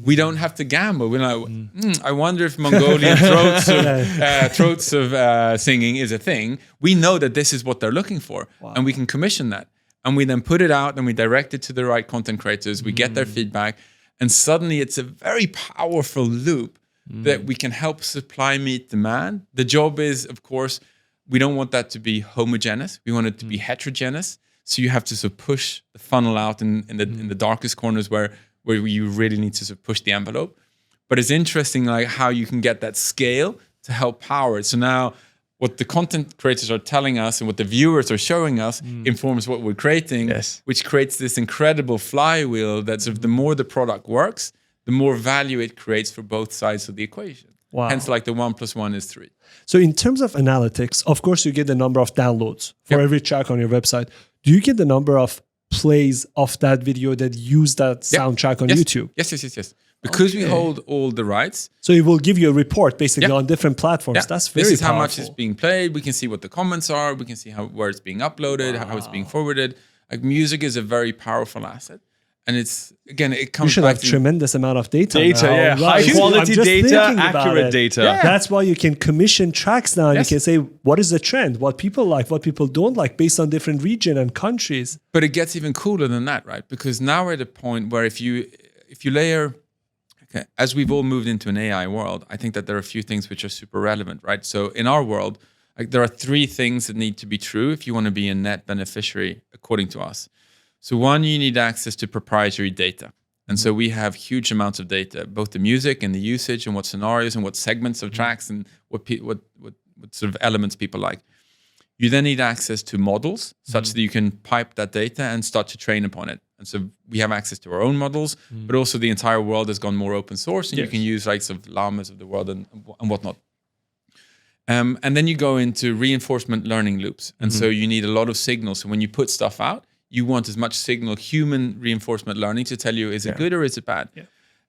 We don't have to gamble. We're like, I wonder if Mongolian throats of singing is a thing. We know that this is what they're looking for, and we can commission that. And we then put it out and we direct it to the right content creators. We get their feedback. And suddenly it's a very powerful loop that we can help supply meet demand. The job is, of course, we don't want that to be homogeneous. We want it to be heterogeneous. So you have to sort of push the funnel out in the darkest corners where you really need to sort of push the envelope. But it's interesting, like, how you can get that scale to help power it. So now, what the content creators are telling us and what the viewers are showing us informs what we're creating, which creates this incredible flywheel that sort of the more the product works, the more value it creates for both sides of the equation. Wow. Hence, like the 1 + 1 is 3. So in terms of analytics, of course, you get the number of downloads for every track on your website. Do you get the number of plays of that video that use that soundtrack on YouTube? Yes. Because we hold all the rights. So it will give you a report basically on different platforms. That's very This is powerful. how much is being played. We can see what the comments are. We can see where it's being uploaded, how it's being forwarded. Like music is a very powerful asset. And it's, again, it comes You should back have to tremendous amount of data. Data, now. yeah. Right. High quality I'm just data, thinking about accurate it. data. Yeah. That's why you can commission tracks now. And you can say, what is the trend? What people like, what people don't like based on different region and countries. But it gets even cooler than that, right? Because now we're at a point where if you layer, as we've all moved into an AI world, I think that there are a few things which are super relevant, right? So in our world, like there are 3 things that need to be true if you want to be a net beneficiary, according to us. So one, you need access to proprietary data. And so we have huge amounts of data, both the music and the usage and what scenarios and what segments of tracks and what sort of elements people like. You then need access to models such that you can pipe that data and start to train upon it. And so we have access to our own models, but also the entire world has gone more open source, and you can use like sort of llamas of the world and whatnot. And then you go into reinforcement learning loops. And so you need a lot of signals. So when you put stuff out, you want as much signal, human reinforcement learning, to tell you, is it good or is it bad? Yeah.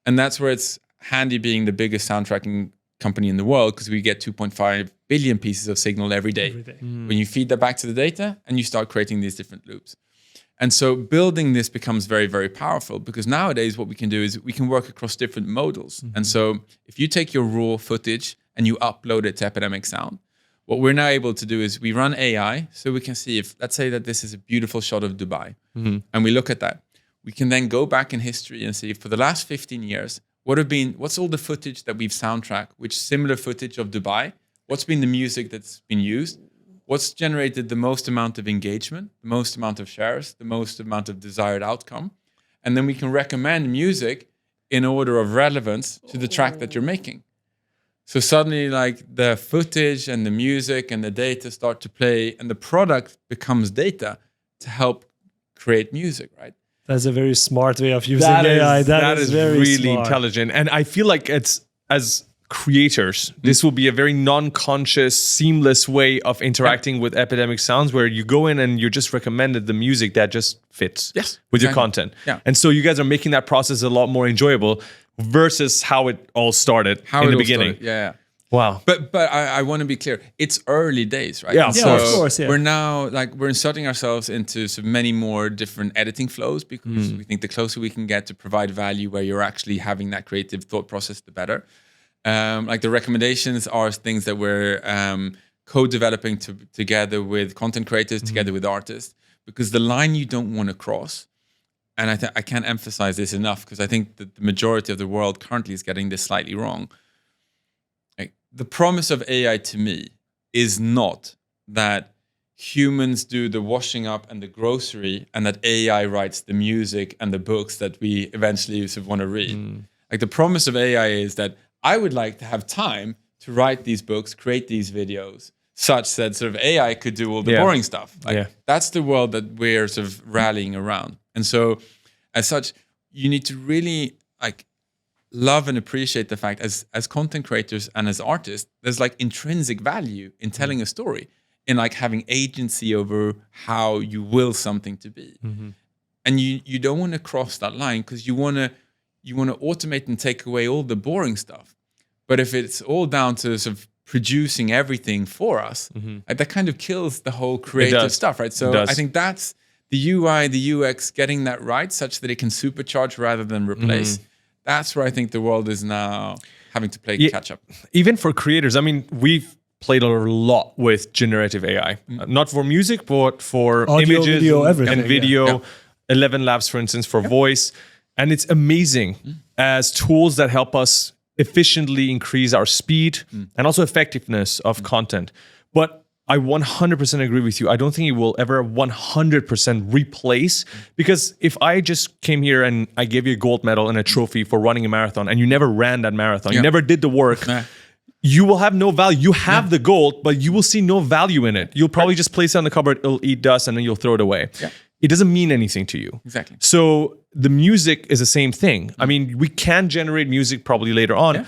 And that's where it's handy being the biggest soundtracking company in the world, because we get 2.5 billion pieces of signal every day. When you feed that back to the data and you start creating these different loops. And so building this becomes very, very powerful, because nowadays what we can do is we can work across different modals. And so if you take your raw footage and you upload it to Epidemic Sound, what we're now able to do is we run AI, so we can see if, let's say that this is a beautiful shot of Dubai, and we look at that. We can then go back in history and see, for the last 15 years, what's all the footage that we've soundtracked, which similar footage of Dubai, what's been the music that's been used, what's generated the most amount of engagement, the most amount of shares, the most amount of desired outcome, and then we can recommend music in order of relevance to the track that you're making. So suddenly, like, the footage and the music and the data start to play, and the product becomes data to help create music, right? That's a very smart way of using AI. That is very really smart. intelligent. And I feel like it's, as creators, this will be a very non-conscious, seamless way of interacting with Epidemic Sounds, where you go in and you're just recommended the music that just fits with your content. Yeah. And so you guys are making that process a lot more enjoyable versus how it all started in the beginning. Yeah. Wow. But I want to be clear. It's early days, right? Yeah, so of course. Yeah. we're now, like, we're inserting ourselves into so many more different editing flows, because we think the closer we can get to provide value where you're actually having that creative thought process, the better. Like, the recommendations are things that we're co-developing together with content creators, together with artists, because the line you don't want to cross, and I can't emphasize this enough, because I think that the majority of the world currently is getting this slightly wrong. Like, the promise of AI to me is not that humans do the washing up and the grocery, and that AI writes the music and the books that we eventually sort of want to read. Like, the promise of AI is that I would like to have time to write these books, create these videos, such that sort of AI could do all the boring stuff. Like, that's the world that we're sort of rallying around. And so, as such, you need to really, like, love and appreciate the fact, as content creators and as artists, there's like intrinsic value in telling a story, in like having agency over how you will something to be. And you don't want to cross that line, because you want to automate and take away all the boring stuff. But if it's all down to sort of producing everything for us, like, that kind of kills the whole creative stuff, right? So I think that's the UI, the UX, getting that right, such that it can supercharge rather than replace. That's where I think the world is now having to play catch up. Even for creators, I mean, we've played a lot with generative AI, not for music, but for audio, images video, everything, and video. 11 Labs, for instance, for voice. And it's amazing as tools that help us efficiently increase our speed and also effectiveness of content. But I 100% agree with you. I don't think it will ever 100% replace, because if I just came here and I gave you a gold medal and a trophy for running a marathon, and you never ran that marathon, you never did the work, you will have no value. You have the gold, but you will see no value in it. You'll probably just place it on the cupboard, it'll eat dust, and then you'll throw it away. It doesn't mean anything to you. Exactly. So the music is the same thing. I mean, we can generate music probably later on.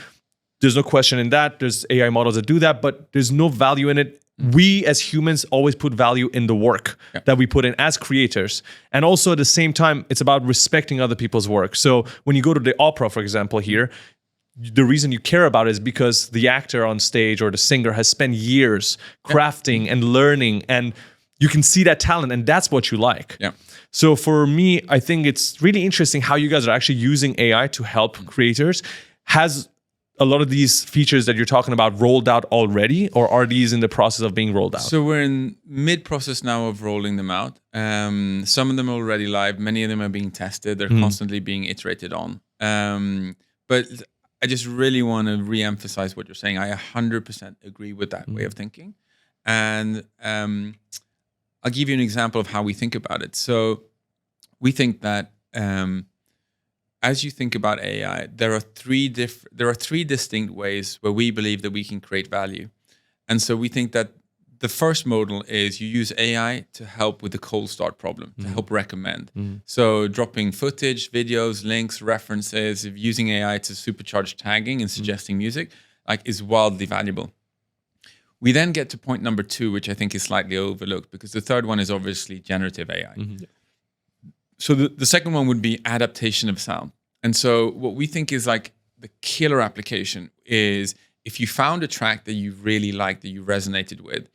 There's no question in that. There's AI models that do that, but there's no value in it. We as humans always put value in the work that we put in as creators. And also at the same time, it's about respecting other people's work. So when you go to the opera, for example, here, the reason you care about it is because the actor on stage or the singer has spent years crafting and learning, and you can see that talent, and that's what you like. Yeah. So for me, I think it's really interesting how you guys are actually using AI to help creators. Has a lot of these features that you're talking about rolled out already, or are these in the process of being rolled out? So we're in mid-process now of rolling them out. Some of them are already live. Many of them are being tested. They're constantly being iterated on. But I just really want to re-emphasize what you're saying. I 100% agree with that way of thinking. And I'll give you an example of how we think about it. So we think that as you think about AI, there are three distinct ways where we believe that we can create value. And so we think that the first model is you use AI to help with the cold start problem, to help recommend. So dropping footage, videos, links, references, using AI to supercharge tagging and suggesting music, like, is wildly valuable. We then get to point number 2, which I think is slightly overlooked, because the third one is obviously generative AI. So the second one would be adaptation of sound. And so what we think is like the killer application is if you found a track that you really liked, that you resonated with,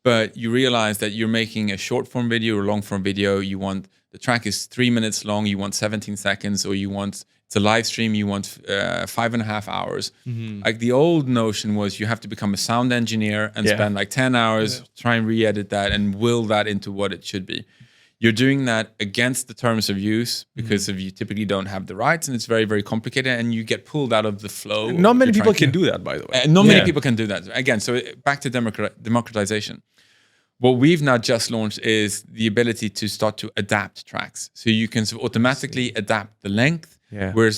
but you realize that you're making a short form video or long form video, the track is 3 minutes long, you want 17 seconds, or it's a live stream, you want 5.5 hours. Like the old notion was you have to become a sound engineer and spend like 10 hours, try and re-edit that and will that into what it should be. You're doing that against the terms of use because you typically don't have the rights, and it's very, very complicated, and you get pulled out of the flow. Not many people can do that, by the way. Not many people can do that. Again, so back to democratization. What we've now just launched is the ability to start to adapt tracks. So you can sort of automatically adapt the length. We're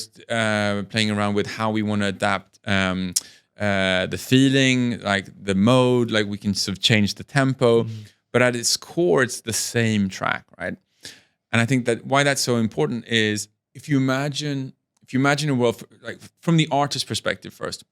playing around with how we want to adapt the feeling, like the mode, like we can sort of change the tempo. But at its core, it's the same track, right? And I think that why that's so important is if you imagine a world, like from the artist's perspective first,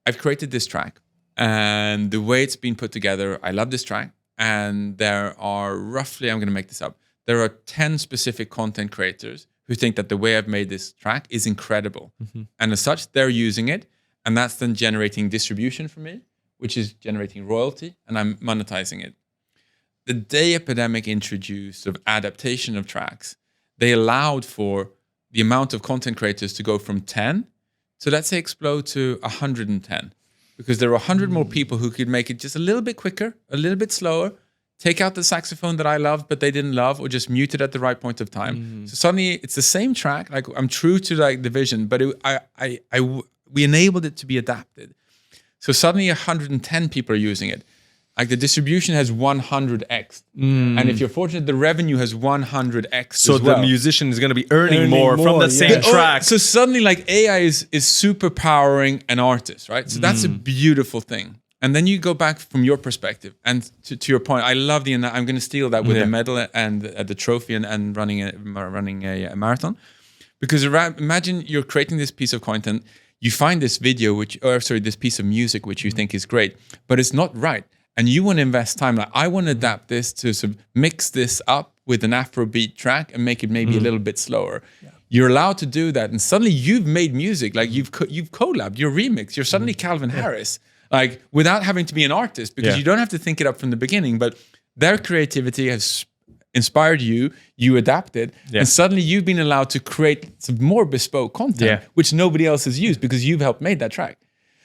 I've created this track, and the way it's been put together, I love this track. And there are roughly, I'm going to make this up, there are 10 specific content creators who think that the way I've made this track is incredible. And as such, they're using it. And that's then generating distribution for me, which is generating royalty, and I'm monetizing it. The day Epidemic introduced sort of adaptation of tracks, they allowed for the amount of content creators to go from 10 to, let's say, explode to 110. Because there are 100 more people who could make it just a little bit quicker, a little bit slower, take out the saxophone that I loved but they didn't love, or just mute it at the right point of time. So suddenly it's the same track. Like I'm true to like the vision, but we enabled it to be adapted. So suddenly 110 people are using it. Like the distribution has 100x. And if you're fortunate, the revenue has 100x. So as well. the musician is going to be earning more from the same track. So suddenly like AI is superpowering an artist, right? So that's a beautiful thing. And then you go back from your perspective. And to your point, I love I'm going to steal that with the medal and the trophy and running a marathon. Because imagine you're creating this piece of content, you find this video, this piece of music, which you think is great, but it's not right. And you want to invest time. Like I want to adapt this to sort of mix this up with an Afrobeat track and make it maybe a little bit slower. You're allowed to do that, and suddenly you've made music. Like you've collabed, you're remixed. You're suddenly Calvin Harris, like without having to be an artist, because you don't have to think it up from the beginning. But their creativity has inspired you. You adapted, and suddenly you've been allowed to create some more bespoke content, which nobody else has used because you've helped make that track.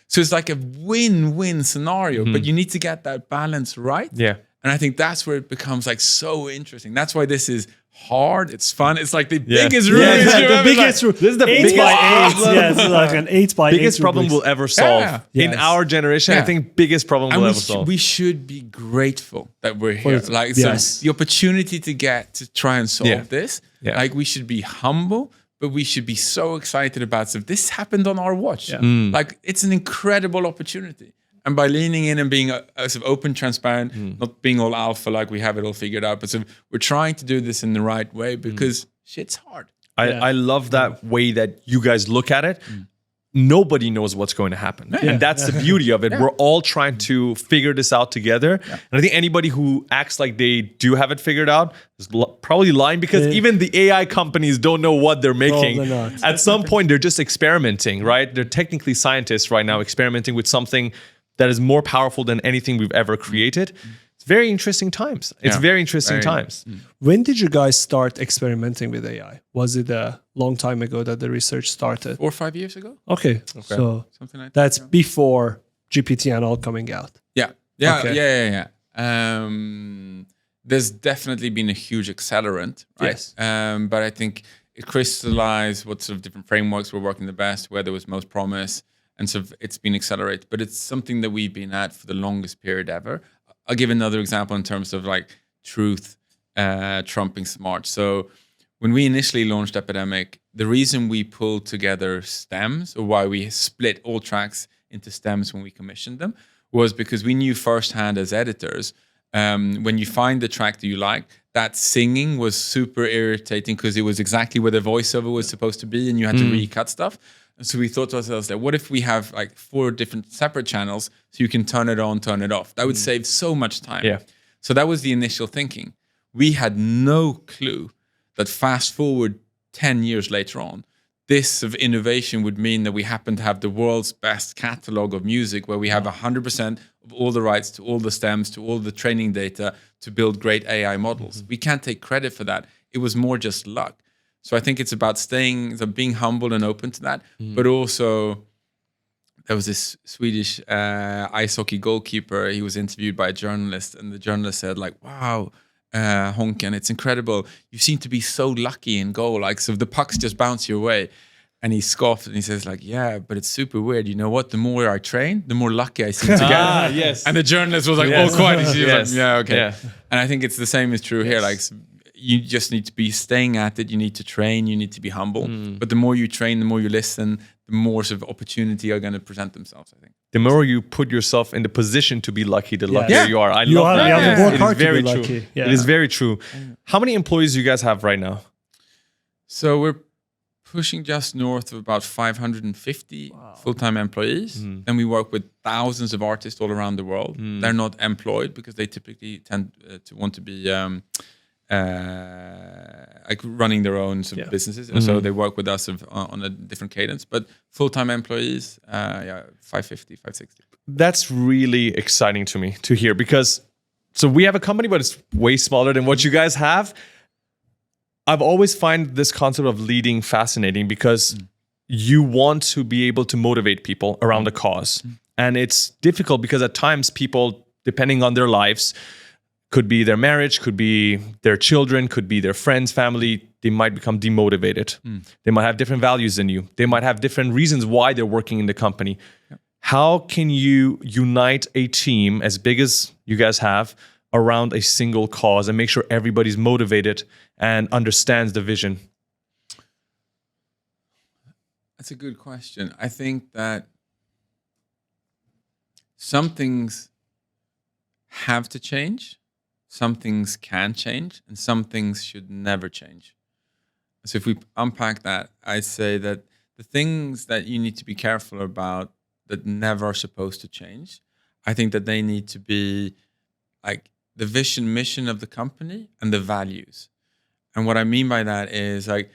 So it's like a win-win scenario, but you need to get that balance right. And I think that's where it becomes like so interesting. That's why this is hard. It's fun. It's like the biggest room. The biggest room. This is the 8 by 8. Yeah, it's like an 8 by 8. Biggest problem we'll ever solve in our generation. I think biggest problem we'll ever solve. We should be grateful that we're here. Like so the opportunity to try and solve this. Like we should be humble. But we should be so excited about stuff. This happened on our watch. Like it's an incredible opportunity. And by leaning in and being sort of open, transparent, not being all alpha like we have it all figured out, but sort of, we're trying to do this in the right way because shit's hard. I love that way that you guys look at it. nobody knows what's going to happen. And that's the beauty of it. We're all trying to figure this out together. And I think anybody who acts like they do have it figured out is probably lying, because even the AI companies don't know what they're making. they're not. At some point, they're just experimenting, right? They're technically scientists right now experimenting with something that is more powerful than anything we've ever created. It's very interesting times. It's very interesting times. When did you guys start experimenting with AI? Was it a long time ago that the research started? 4 or 5 years ago. Okay. So Something like that. that's before GPT and all coming out. Yeah. There's definitely been a huge accelerant, right? Yes. But I think it crystallized what sort of different frameworks were working the best, where there was most promise, and so it's been accelerated. But it's something that we've been at for the longest period ever. I'll give another example in terms of like truth trumping smart. So when we initially launched Epidemic, the reason we pulled together stems, or why we split all tracks into stems when we commissioned them, was because we knew firsthand as editors, when you find the track that you like, that singing was super irritating because it was exactly where the voiceover was supposed to be, and you had to recut stuff. And so we thought to ourselves that what if we have like 4 different separate channels so you can turn it on, turn it off? That would save so much time. Yeah. So that was the initial thinking. We had no clue that fast forward 10 years later on, this sort of innovation would mean that we happen to have the world's best catalog of music, where we have 100% of all the rights to all the stems, to all the training data to build great AI models. We can't take credit for that. It was more just luck. So I think it's about being humble and open to that. But also, there was this Swedish ice hockey goalkeeper. He was interviewed by a journalist, and the journalist said, like, "Wow, Honken, it's incredible. You seem to be so lucky in goal. Like, so the pucks just bounce your way." And he scoffed and he says, like, "Yeah, but it's super weird. You know what? The more I train, the more lucky I seem to get." Yes. And the journalist was like, "Oh, quite." He was Yes. like, "Yeah, okay." Yeah. And I think it's the same is true here. Like, you just need to be staying at it. You need to train. You need to be humble. But the more you train, the more you listen, the more sort of opportunity are going to present themselves, I think. The more you put yourself in the position to be lucky, the luckier you are. I love that. You have to work It hard is to very be true. lucky. Yeah. It is very true. How many employees do you guys have right now? So we're pushing just north of about 550 full-time employees. And we work with thousands of artists all around the world. They're not employed because they typically tend to want to be like running their own sort of businesses. And so they work with us on a different cadence. But full-time employees, 550, 560. That's really exciting to me to hear, because so we have a company, but it's way smaller than what you guys have. I've always find this concept of leading fascinating, because you want to be able to motivate people around a cause. And it's difficult because at times people, depending on their lives, could be their marriage, could be their children, could be their friends, family, they might become demotivated. They might have different values than you. They might have different reasons why they're working in the company. How can you unite a team as big as you guys have around a single cause and make sure everybody's motivated and understands the vision? That's a good question. I think that some things have to change, some things can change, and some things should never change. So if we unpack that, I say that the things that you need to be careful about that never are supposed to change, I think that they need to be like the vision, mission of the company and the values. And what I mean by that is, like,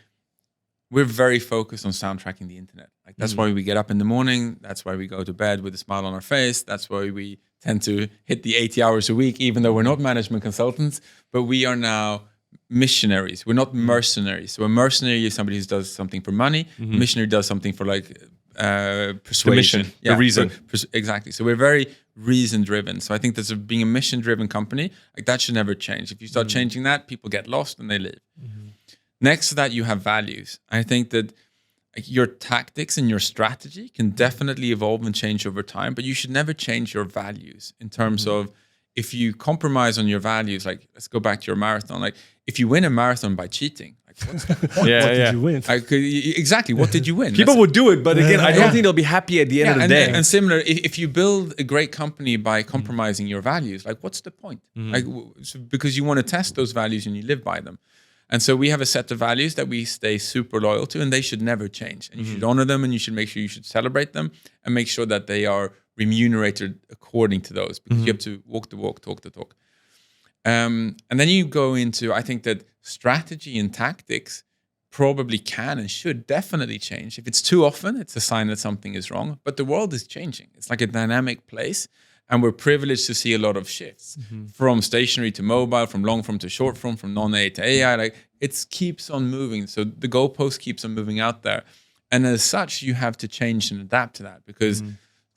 we're very focused on soundtracking the internet. Like, that's why we get up in the morning. That's why we go to bed with a smile on our face. That's why we tend to hit the 80 hours a week, even though we're not management consultants. But we are now missionaries. We're not mercenaries. So a mercenary is somebody who does something for money. A missionary does something for, like, persuasion. The mission, the reason. Exactly. So we're very reason-driven. So I think that being a mission-driven company, like, that should never change. If you start changing that, people get lost and they leave. Next to that, you have values. I think that, like, your tactics and your strategy can definitely evolve and change over time, but you should never change your values in terms of, if you compromise on your values, like, let's go back to your marathon. Like, if you win a marathon by cheating, like, what's the point? What did you win? Exactly. What did you win? People would do it, but again, I don't think they'll be happy at the end of the day. And similar, if you build a great company by compromising your values, like, what's the point? Like, because you want to test those values and you live by them. And so we have a set of values that we stay super loyal to, and they should never change. And you should honor them, and you should make sure you should celebrate them, and make sure that they are remunerated according to those, because you have to walk the walk, talk the talk. And then you go into, I think that strategy and tactics probably can and should definitely change. If it's too often, it's a sign that something is wrong. But the world is changing. It's like a dynamic place. And we're privileged to see a lot of shifts from stationary to mobile, from long form to short form, from non-A to AI. Like, it keeps on moving. So the goalpost keeps on moving out there. And as such, you have to change and adapt to that, because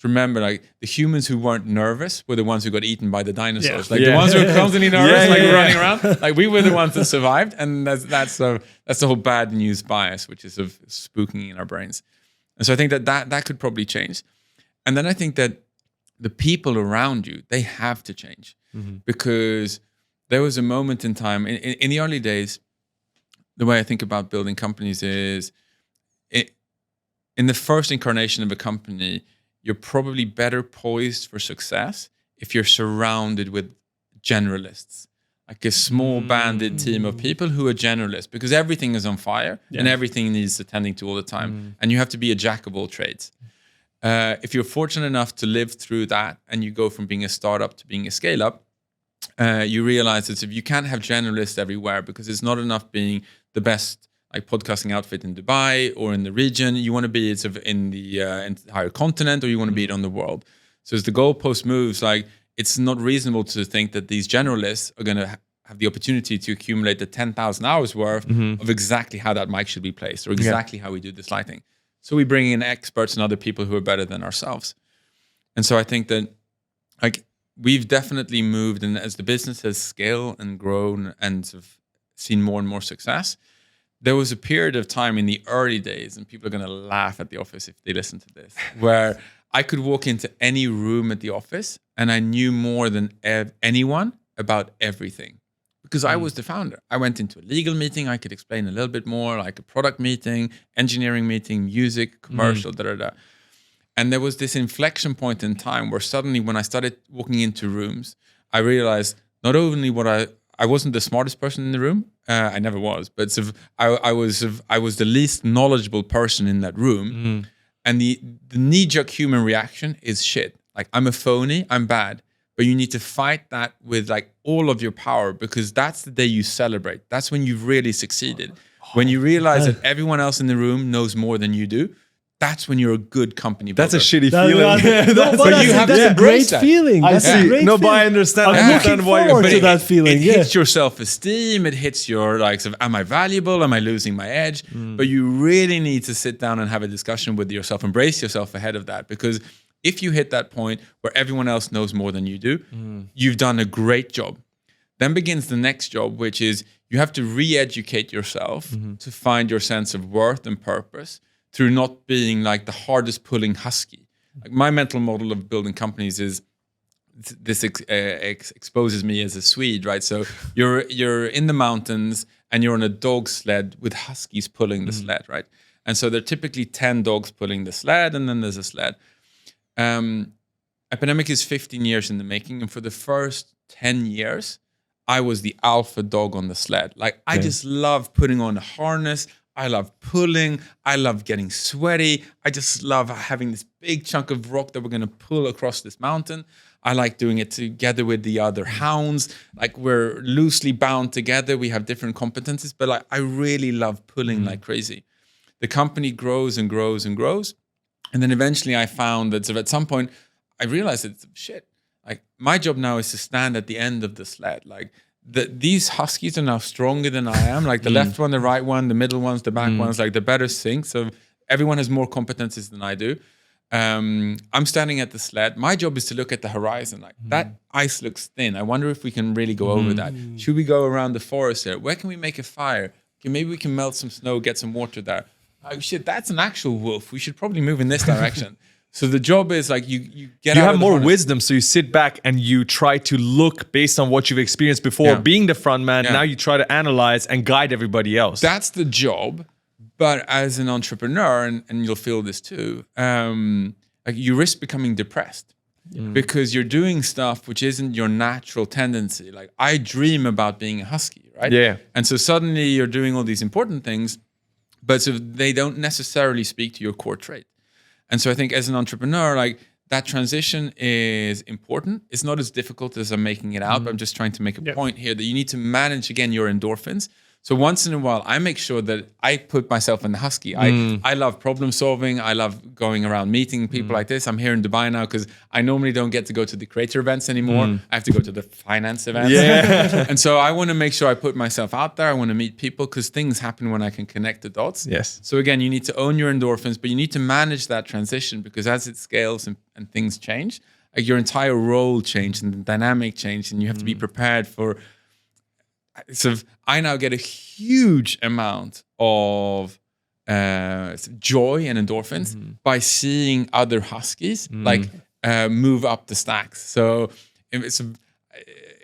remember, like, the humans who weren't nervous were the ones who got eaten by the dinosaurs. Yeah. Like the ones who were constantly nervous, running around. Like, we were the ones that survived, and that's the whole bad news bias, which is of spooking in our brains. And so I think that could probably change. And then I think that the people around you, they have to change, because there was a moment in time in the early days. The way I think about building companies is, in the first incarnation of a company, you're probably better poised for success if you're surrounded with generalists, like a small banded team of people who are generalists, because everything is on fire and everything needs attending to all the time. And you have to be a jack of all trades. If you're fortunate enough to live through that, and you go from being a startup to being a scale up, you realize that if you can't have generalists everywhere, because it's not enough being the best like podcasting outfit in Dubai or in the region. You want to be sort of in the entire continent, or you want to be it on the world. So as the goalpost moves, like, it's not reasonable to think that these generalists are going to have the opportunity to accumulate the 10,000 hours worth of exactly how that mic should be placed, or exactly how we do this lighting. So we bring in experts and other people who are better than ourselves. And so I think that, like, we've definitely moved, and as the business has scaled and grown and sort of seen more and more success, there was a period of time in the early days, and people are going to laugh at the office if they listen to this, where I could walk into any room at the office and I knew more than anyone about everything, because I was the founder. I went into a legal meeting, I could explain a little bit more, like a product meeting, engineering meeting, music, commercial, And there was this inflection point in time where suddenly, when I started walking into rooms, I realized not only I wasn't the smartest person in the room. I never was, but I was the least knowledgeable person in that room. And the knee-jerk human reaction is shit. Like, I'm a phony, I'm bad. But you need to fight that with, like, all of your power, because that's the day you celebrate. That's when you've really succeeded. When you realize that everyone else in the room knows more than you do, that's when you're a good company builder. That's a shitty feeling. But you have to embrace that. Feeling. That's a great But I feeling. understand. I'm looking forward to that feeling. It hits your self-esteem. It hits your, like, sort of, am I valuable? Am I losing my edge? But you really need to sit down and have a discussion with yourself. Embrace yourself ahead of that, because if you hit that point where everyone else knows more than you do, you've done a great job. Then begins the next job, which is you have to re-educate yourself to find your sense of worth and purpose, through not being like the hardest pulling husky. Like, my mental model of building companies is, this exposes me as a Swede, right? So you're in the mountains and you're on a dog sled with huskies pulling the sled, right? And so there are typically 10 dogs pulling the sled, and then there's a sled. Epidemic is 15 years in the making, and for the first 10 years, I was the alpha dog on the sled. Like, I just love putting on a harness. I love pulling. I love getting sweaty. I just love having this big chunk of rock that we're going to pull across this mountain. I like doing it together with the other hounds. Like, we're loosely bound together. We have different competencies, but like, I really love pulling like crazy. The company grows and grows and grows. And then eventually I found that, so at some point I realized that, shit, like, my job now is to stand at the end of the sled. Like, these huskies are now stronger than I am. Like, the left one, the right one, the middle ones, the back ones, like, the better sync. So everyone has more competencies than I do. I'm standing at the sled. My job is to look at the horizon. Like, that ice looks thin. I wonder if we can really go over that. Should we go around the forest there? Where can we make a fire? Okay, maybe we can melt some snow, get some water there. Oh shit, that's an actual wolf. We should probably move in this direction. So the job is, like, you get you out have of the more harness. wisdom, so you sit back and you try to look based on what you've experienced before. Being the front man, now you try to analyze and guide everybody else. That's the job. But as an entrepreneur, and you'll feel this too, like, you risk becoming depressed. because you're doing stuff which isn't your natural tendency. Like I dream about being a husky, right? Yeah. And so suddenly you're doing all these important things, but so they don't necessarily speak to your core trait. And so I think as an entrepreneur, like that transition is important. It's not as difficult as I'm making it out, but I'm just trying to make a point here that you need to manage, again, your endorphins. So once in a while, I make sure that I put myself in the husky. I love problem solving. I love going around meeting people like this. I'm here in Dubai now because I normally don't get to go to the creator events anymore. I have to go to the finance events. Yeah. And so I want to make sure I put myself out there. I want to meet people because things happen when I can connect the dots. Yes. So again, you need to own your endorphins, but you need to manage that transition because as it scales and things change, like your entire role changes and the dynamic change, and you have to be prepared for. So I now get a huge amount of joy and endorphins by seeing other huskies move up the stacks. So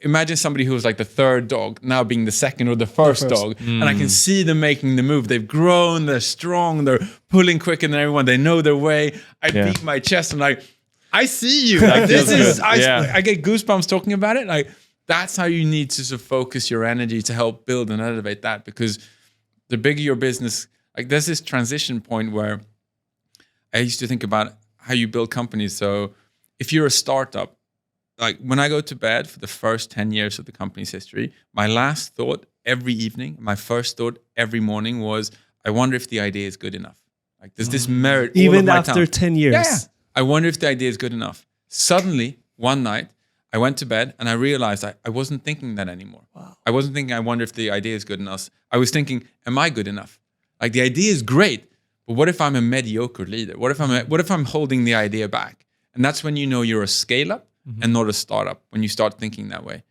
imagine somebody who was like the third dog now being the second or the first dog, and I can see them making the move. They've grown, they're strong, they're pulling quicker than everyone. They know their way. I beat my chest and like, I see you. Like this is I get goosebumps talking about it. Like. That's how you need to sort of focus your energy to help build and elevate that, because the bigger your business, like there's this transition point where I used to think about how you build companies. So if you're a startup, like when I go to bed for the first 10 years of the company's history, my last thought every evening, my first thought every morning was, I wonder if the idea is good enough. Like does this merit all even of my after time? 10 years? Yeah. I wonder if the idea is good enough. Suddenly, one night, I went to bed and I realized I wasn't thinking that anymore. Wow. I wasn't thinking, I wonder if the idea is good enough. I was thinking, am I good enough? Like the idea is great, but what if I'm a mediocre leader? What if I'm holding the idea back? And that's when you know you're a scale up and not a startup, when you start thinking that way.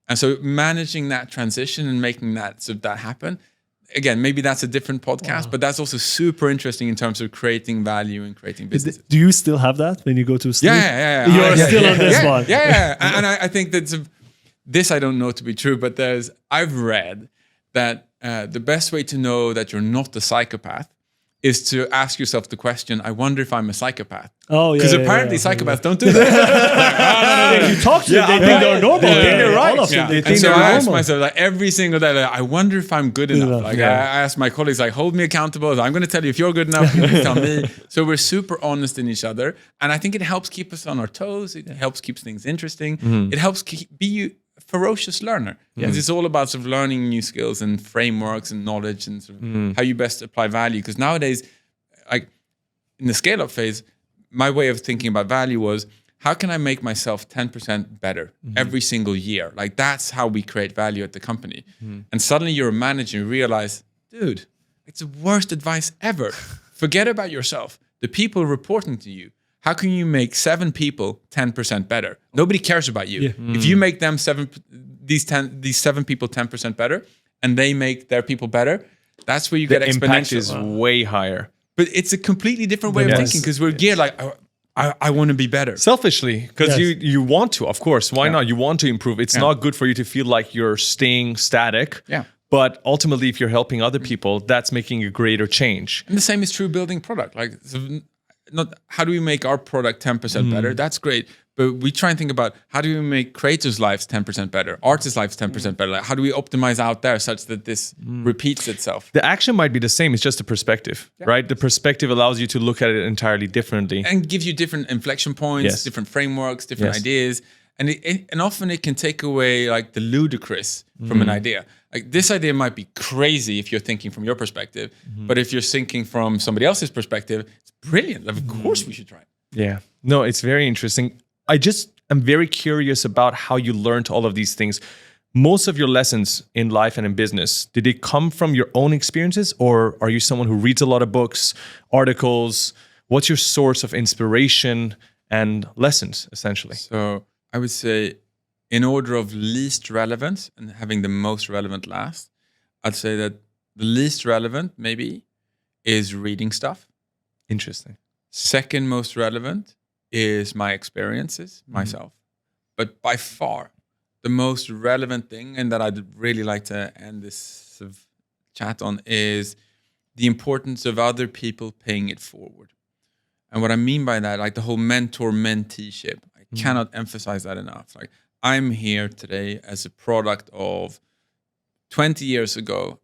And so managing that transition and making that happen, again, maybe that's a different podcast, but that's also super interesting in terms of creating value and creating business. Do you still have that when you go to sleep? Yeah. You're still on this one. Yeah. And I think that this I don't know to be true, but I've read that the best way to know that you're not a psychopath is to ask yourself the question, I wonder if I'm a psychopath. Oh, yeah. Because apparently psychopaths don't do that. If you talk to them, they think they're normal. They're right. All of them, they think And so they're I ask normal. myself, like every single day, like, I wonder if I'm good enough. Like I ask my colleagues, like, hold me accountable. I'm going to tell you if you're good enough. You tell me. So we're super honest in each other, and I think it helps keep us on our toes. It helps keep things interesting. It helps be a ferocious learner, because it's all about sort of learning new skills and frameworks and knowledge and sort of how you best apply value. Because nowadays, like in the scale-up phase, my way of thinking about value was, how can I make myself 10% better every single year? Like that's how we create value at the company. And suddenly you're a manager and you realize, dude, it's the worst advice ever. Forget about yourself. The people reporting to you, how can you make 7 people 10% better? Nobody cares about you. Yeah. If you make them these 7 people 10% better, and they make their people better, that's where you get exponential. Impact is way higher. But it's a completely different way of thinking, because we're geared like, I want to be better. Selfishly, because you want to, of course. Why not? You want to improve. It's not good for you to feel like you're staying static. Yeah. But ultimately, if you're helping other people, that's making a greater change. And the same is true building product. Like, not how do we make our product 10% better? That's great. But we try and think about, how do we make creators' lives 10% better, artists' lives 10% better? Like, how do we optimize out there such that this repeats itself? The action might be the same. It's just a perspective, right? The perspective allows you to look at it entirely differently. And gives you different inflection points, different frameworks, different ideas. And often it can take away like the ludicrous from an idea. Like this idea might be crazy if you're thinking from your perspective, but if you're thinking from somebody else's perspective, it's brilliant. Like, of course we should try it. Yeah. No, it's very interesting. I'm very curious about how you learned all of these things. Most of your lessons in life and in business, did they come from your own experiences, or are you someone who reads a lot of books, articles? What's your source of inspiration and lessons, essentially? So I would say, in order of least relevance and having the most relevant last, I'd say that the least relevant maybe is reading stuff. Interesting. Second most relevant is my experiences myself. But by far, the most relevant thing, and that I'd really like to end this sort of chat on, is the importance of other people paying it forward. And what I mean by that, like the whole mentor-mentee-ship. Like, cannot emphasize that enough. Like, I'm here today as a product of 20 years ago,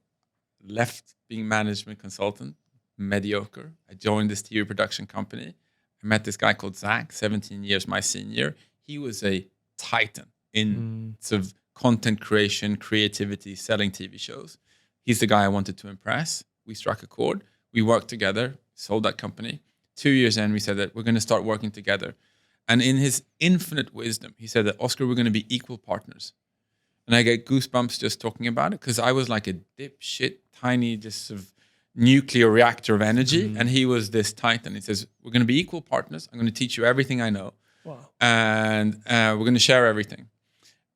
left being management consultant, mediocre. I joined this TV production company. I met this guy called Zach, 17 years my senior. He was a titan in sort of content creation, creativity, selling TV shows. He's the guy I wanted to impress. We struck a chord. We worked together, sold that company. 2 years in, we said that we're going to start working together. And in his infinite wisdom, he said that, Oscar, we're going to be equal partners. And I get goosebumps just talking about it because I was like a dipshit, tiny, just sort of nuclear reactor of energy. And he was this titan. He says, we're going to be equal partners. I'm going to teach you everything I know. Wow. And we're going to share everything.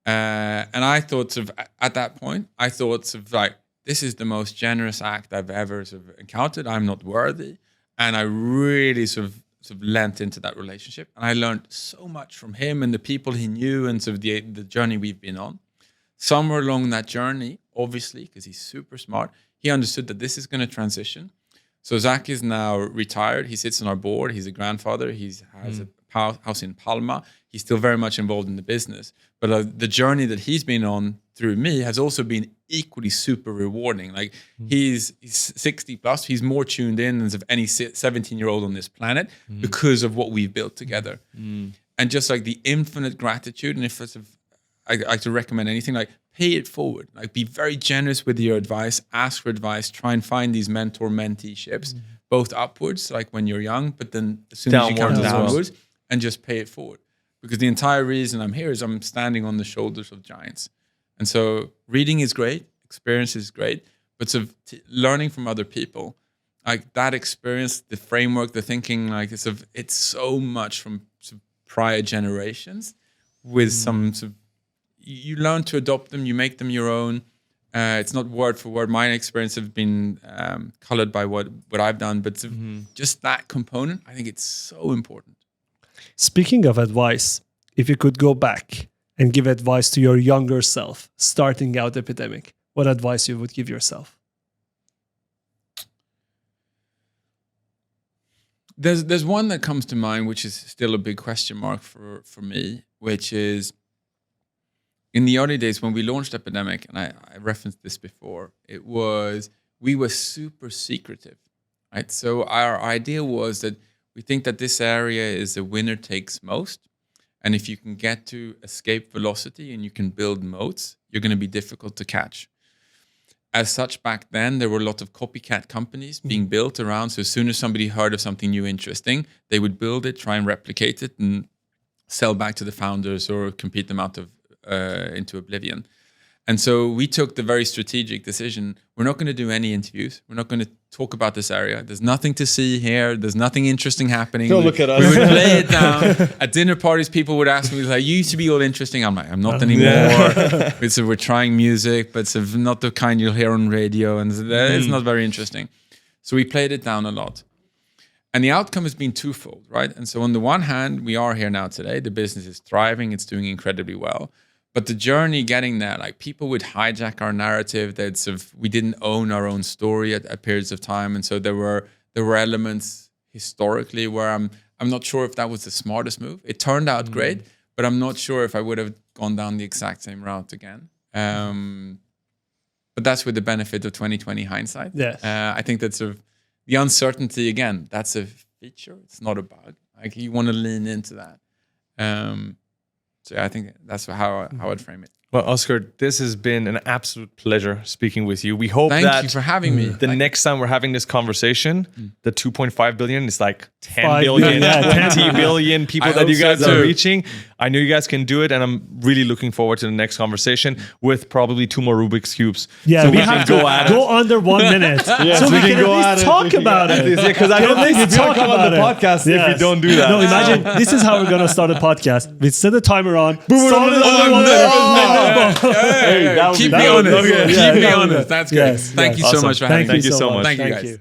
And I thought sort of, at that point, I thought sort of like, this is the most generous act I've ever sort of encountered. I'm not worthy. And I really sort of lent into that relationship. And I learned so much from him and the people he knew and sort of the journey we've been on. Somewhere along that journey, obviously, because he's super smart, he understood that this is going to transition. So Zach is now retired. He sits on our board. He's a grandfather. He has a house in Palma. He's still very much involved in the business. But the journey that he's been on through me has also been equally super rewarding. Like he's 60 plus. He's more tuned in than any 17-year-old on this planet because of what we've built together. And just like the infinite gratitude. And if I like to recommend anything, like pay it forward. Like be very generous with your advice. Ask for advice. Try and find these mentor-mentee ships, both upwards, like when you're young, but then as soon as you come downwards, and just pay it forward. Because the entire reason I'm here is I'm standing on the shoulders of giants. And so reading is great, experience is great, but sort of learning from other people, like that experience, the framework, the thinking, like it's so much from sort of prior generations with some sort of, you learn to adopt them, you make them your own. It's not word for word. My experience have been colored by what I've done, but just that component, I think it's so important. Speaking of advice, if you could go back and give advice to your younger self, starting out Epidemic, what advice you would give yourself? There's one that comes to mind, which is still a big question mark for me, which is in the early days when we launched Epidemic, and I referenced this before, we were super secretive, right? So our idea was that we think that this area is a winner takes most. And if you can get to escape velocity and you can build moats, you're going to be difficult to catch. As such, back then, there were a lot of copycat companies being built around. So as soon as somebody heard of something new, interesting, they would build it, try and replicate it, and sell back to the founders or compete them out of into oblivion. And so we took the very strategic decision. We're not going to do any interviews. We're not going to talk about this area. There's nothing to see here. There's nothing interesting happening. Don't look at us. We would play it down. At dinner parties, people would ask me, like, you used to be all interesting. I'm like, I'm not anymore. So we're trying music, but it's not the kind you'll hear on radio. And it's not very interesting. So we played it down a lot. And the outcome has been twofold, right? And so on the one hand, we are here now today. The business is thriving. It's doing incredibly well. But the journey getting there, like people would hijack our narrative. That sort of, we didn't own our own story at periods of time, and so there were elements historically where I'm not sure if that was the smartest move. It turned out great, but I'm not sure if I would have gone down the exact same route again. But that's with the benefit of 2020 hindsight. Yes. I think that's sort of the uncertainty again. That's a feature. It's not a bug. Like you want to lean into that. So I think that's how I'd frame it. Well, Oscar, this has been an absolute pleasure speaking with you. We hope Thank you for having me. The next time we're having this conversation, the 2.5 billion is like 10 5 billion, billion, 20 billion people I that you hope guys so are too. reaching. I know you guys can do it, and I'm really looking forward to the next conversation with probably 2 more Rubik's Cubes. Yeah, so we have to go under 1 minute. So we can at least talk about it. Because I don't think it's going to come on the podcast if you don't do that. No, imagine, this is how we're going to start a podcast. We set a timer on. Keep me honest. Keep me honest. That's great. Thank you so much for having me. Thank you so much. Thank you guys.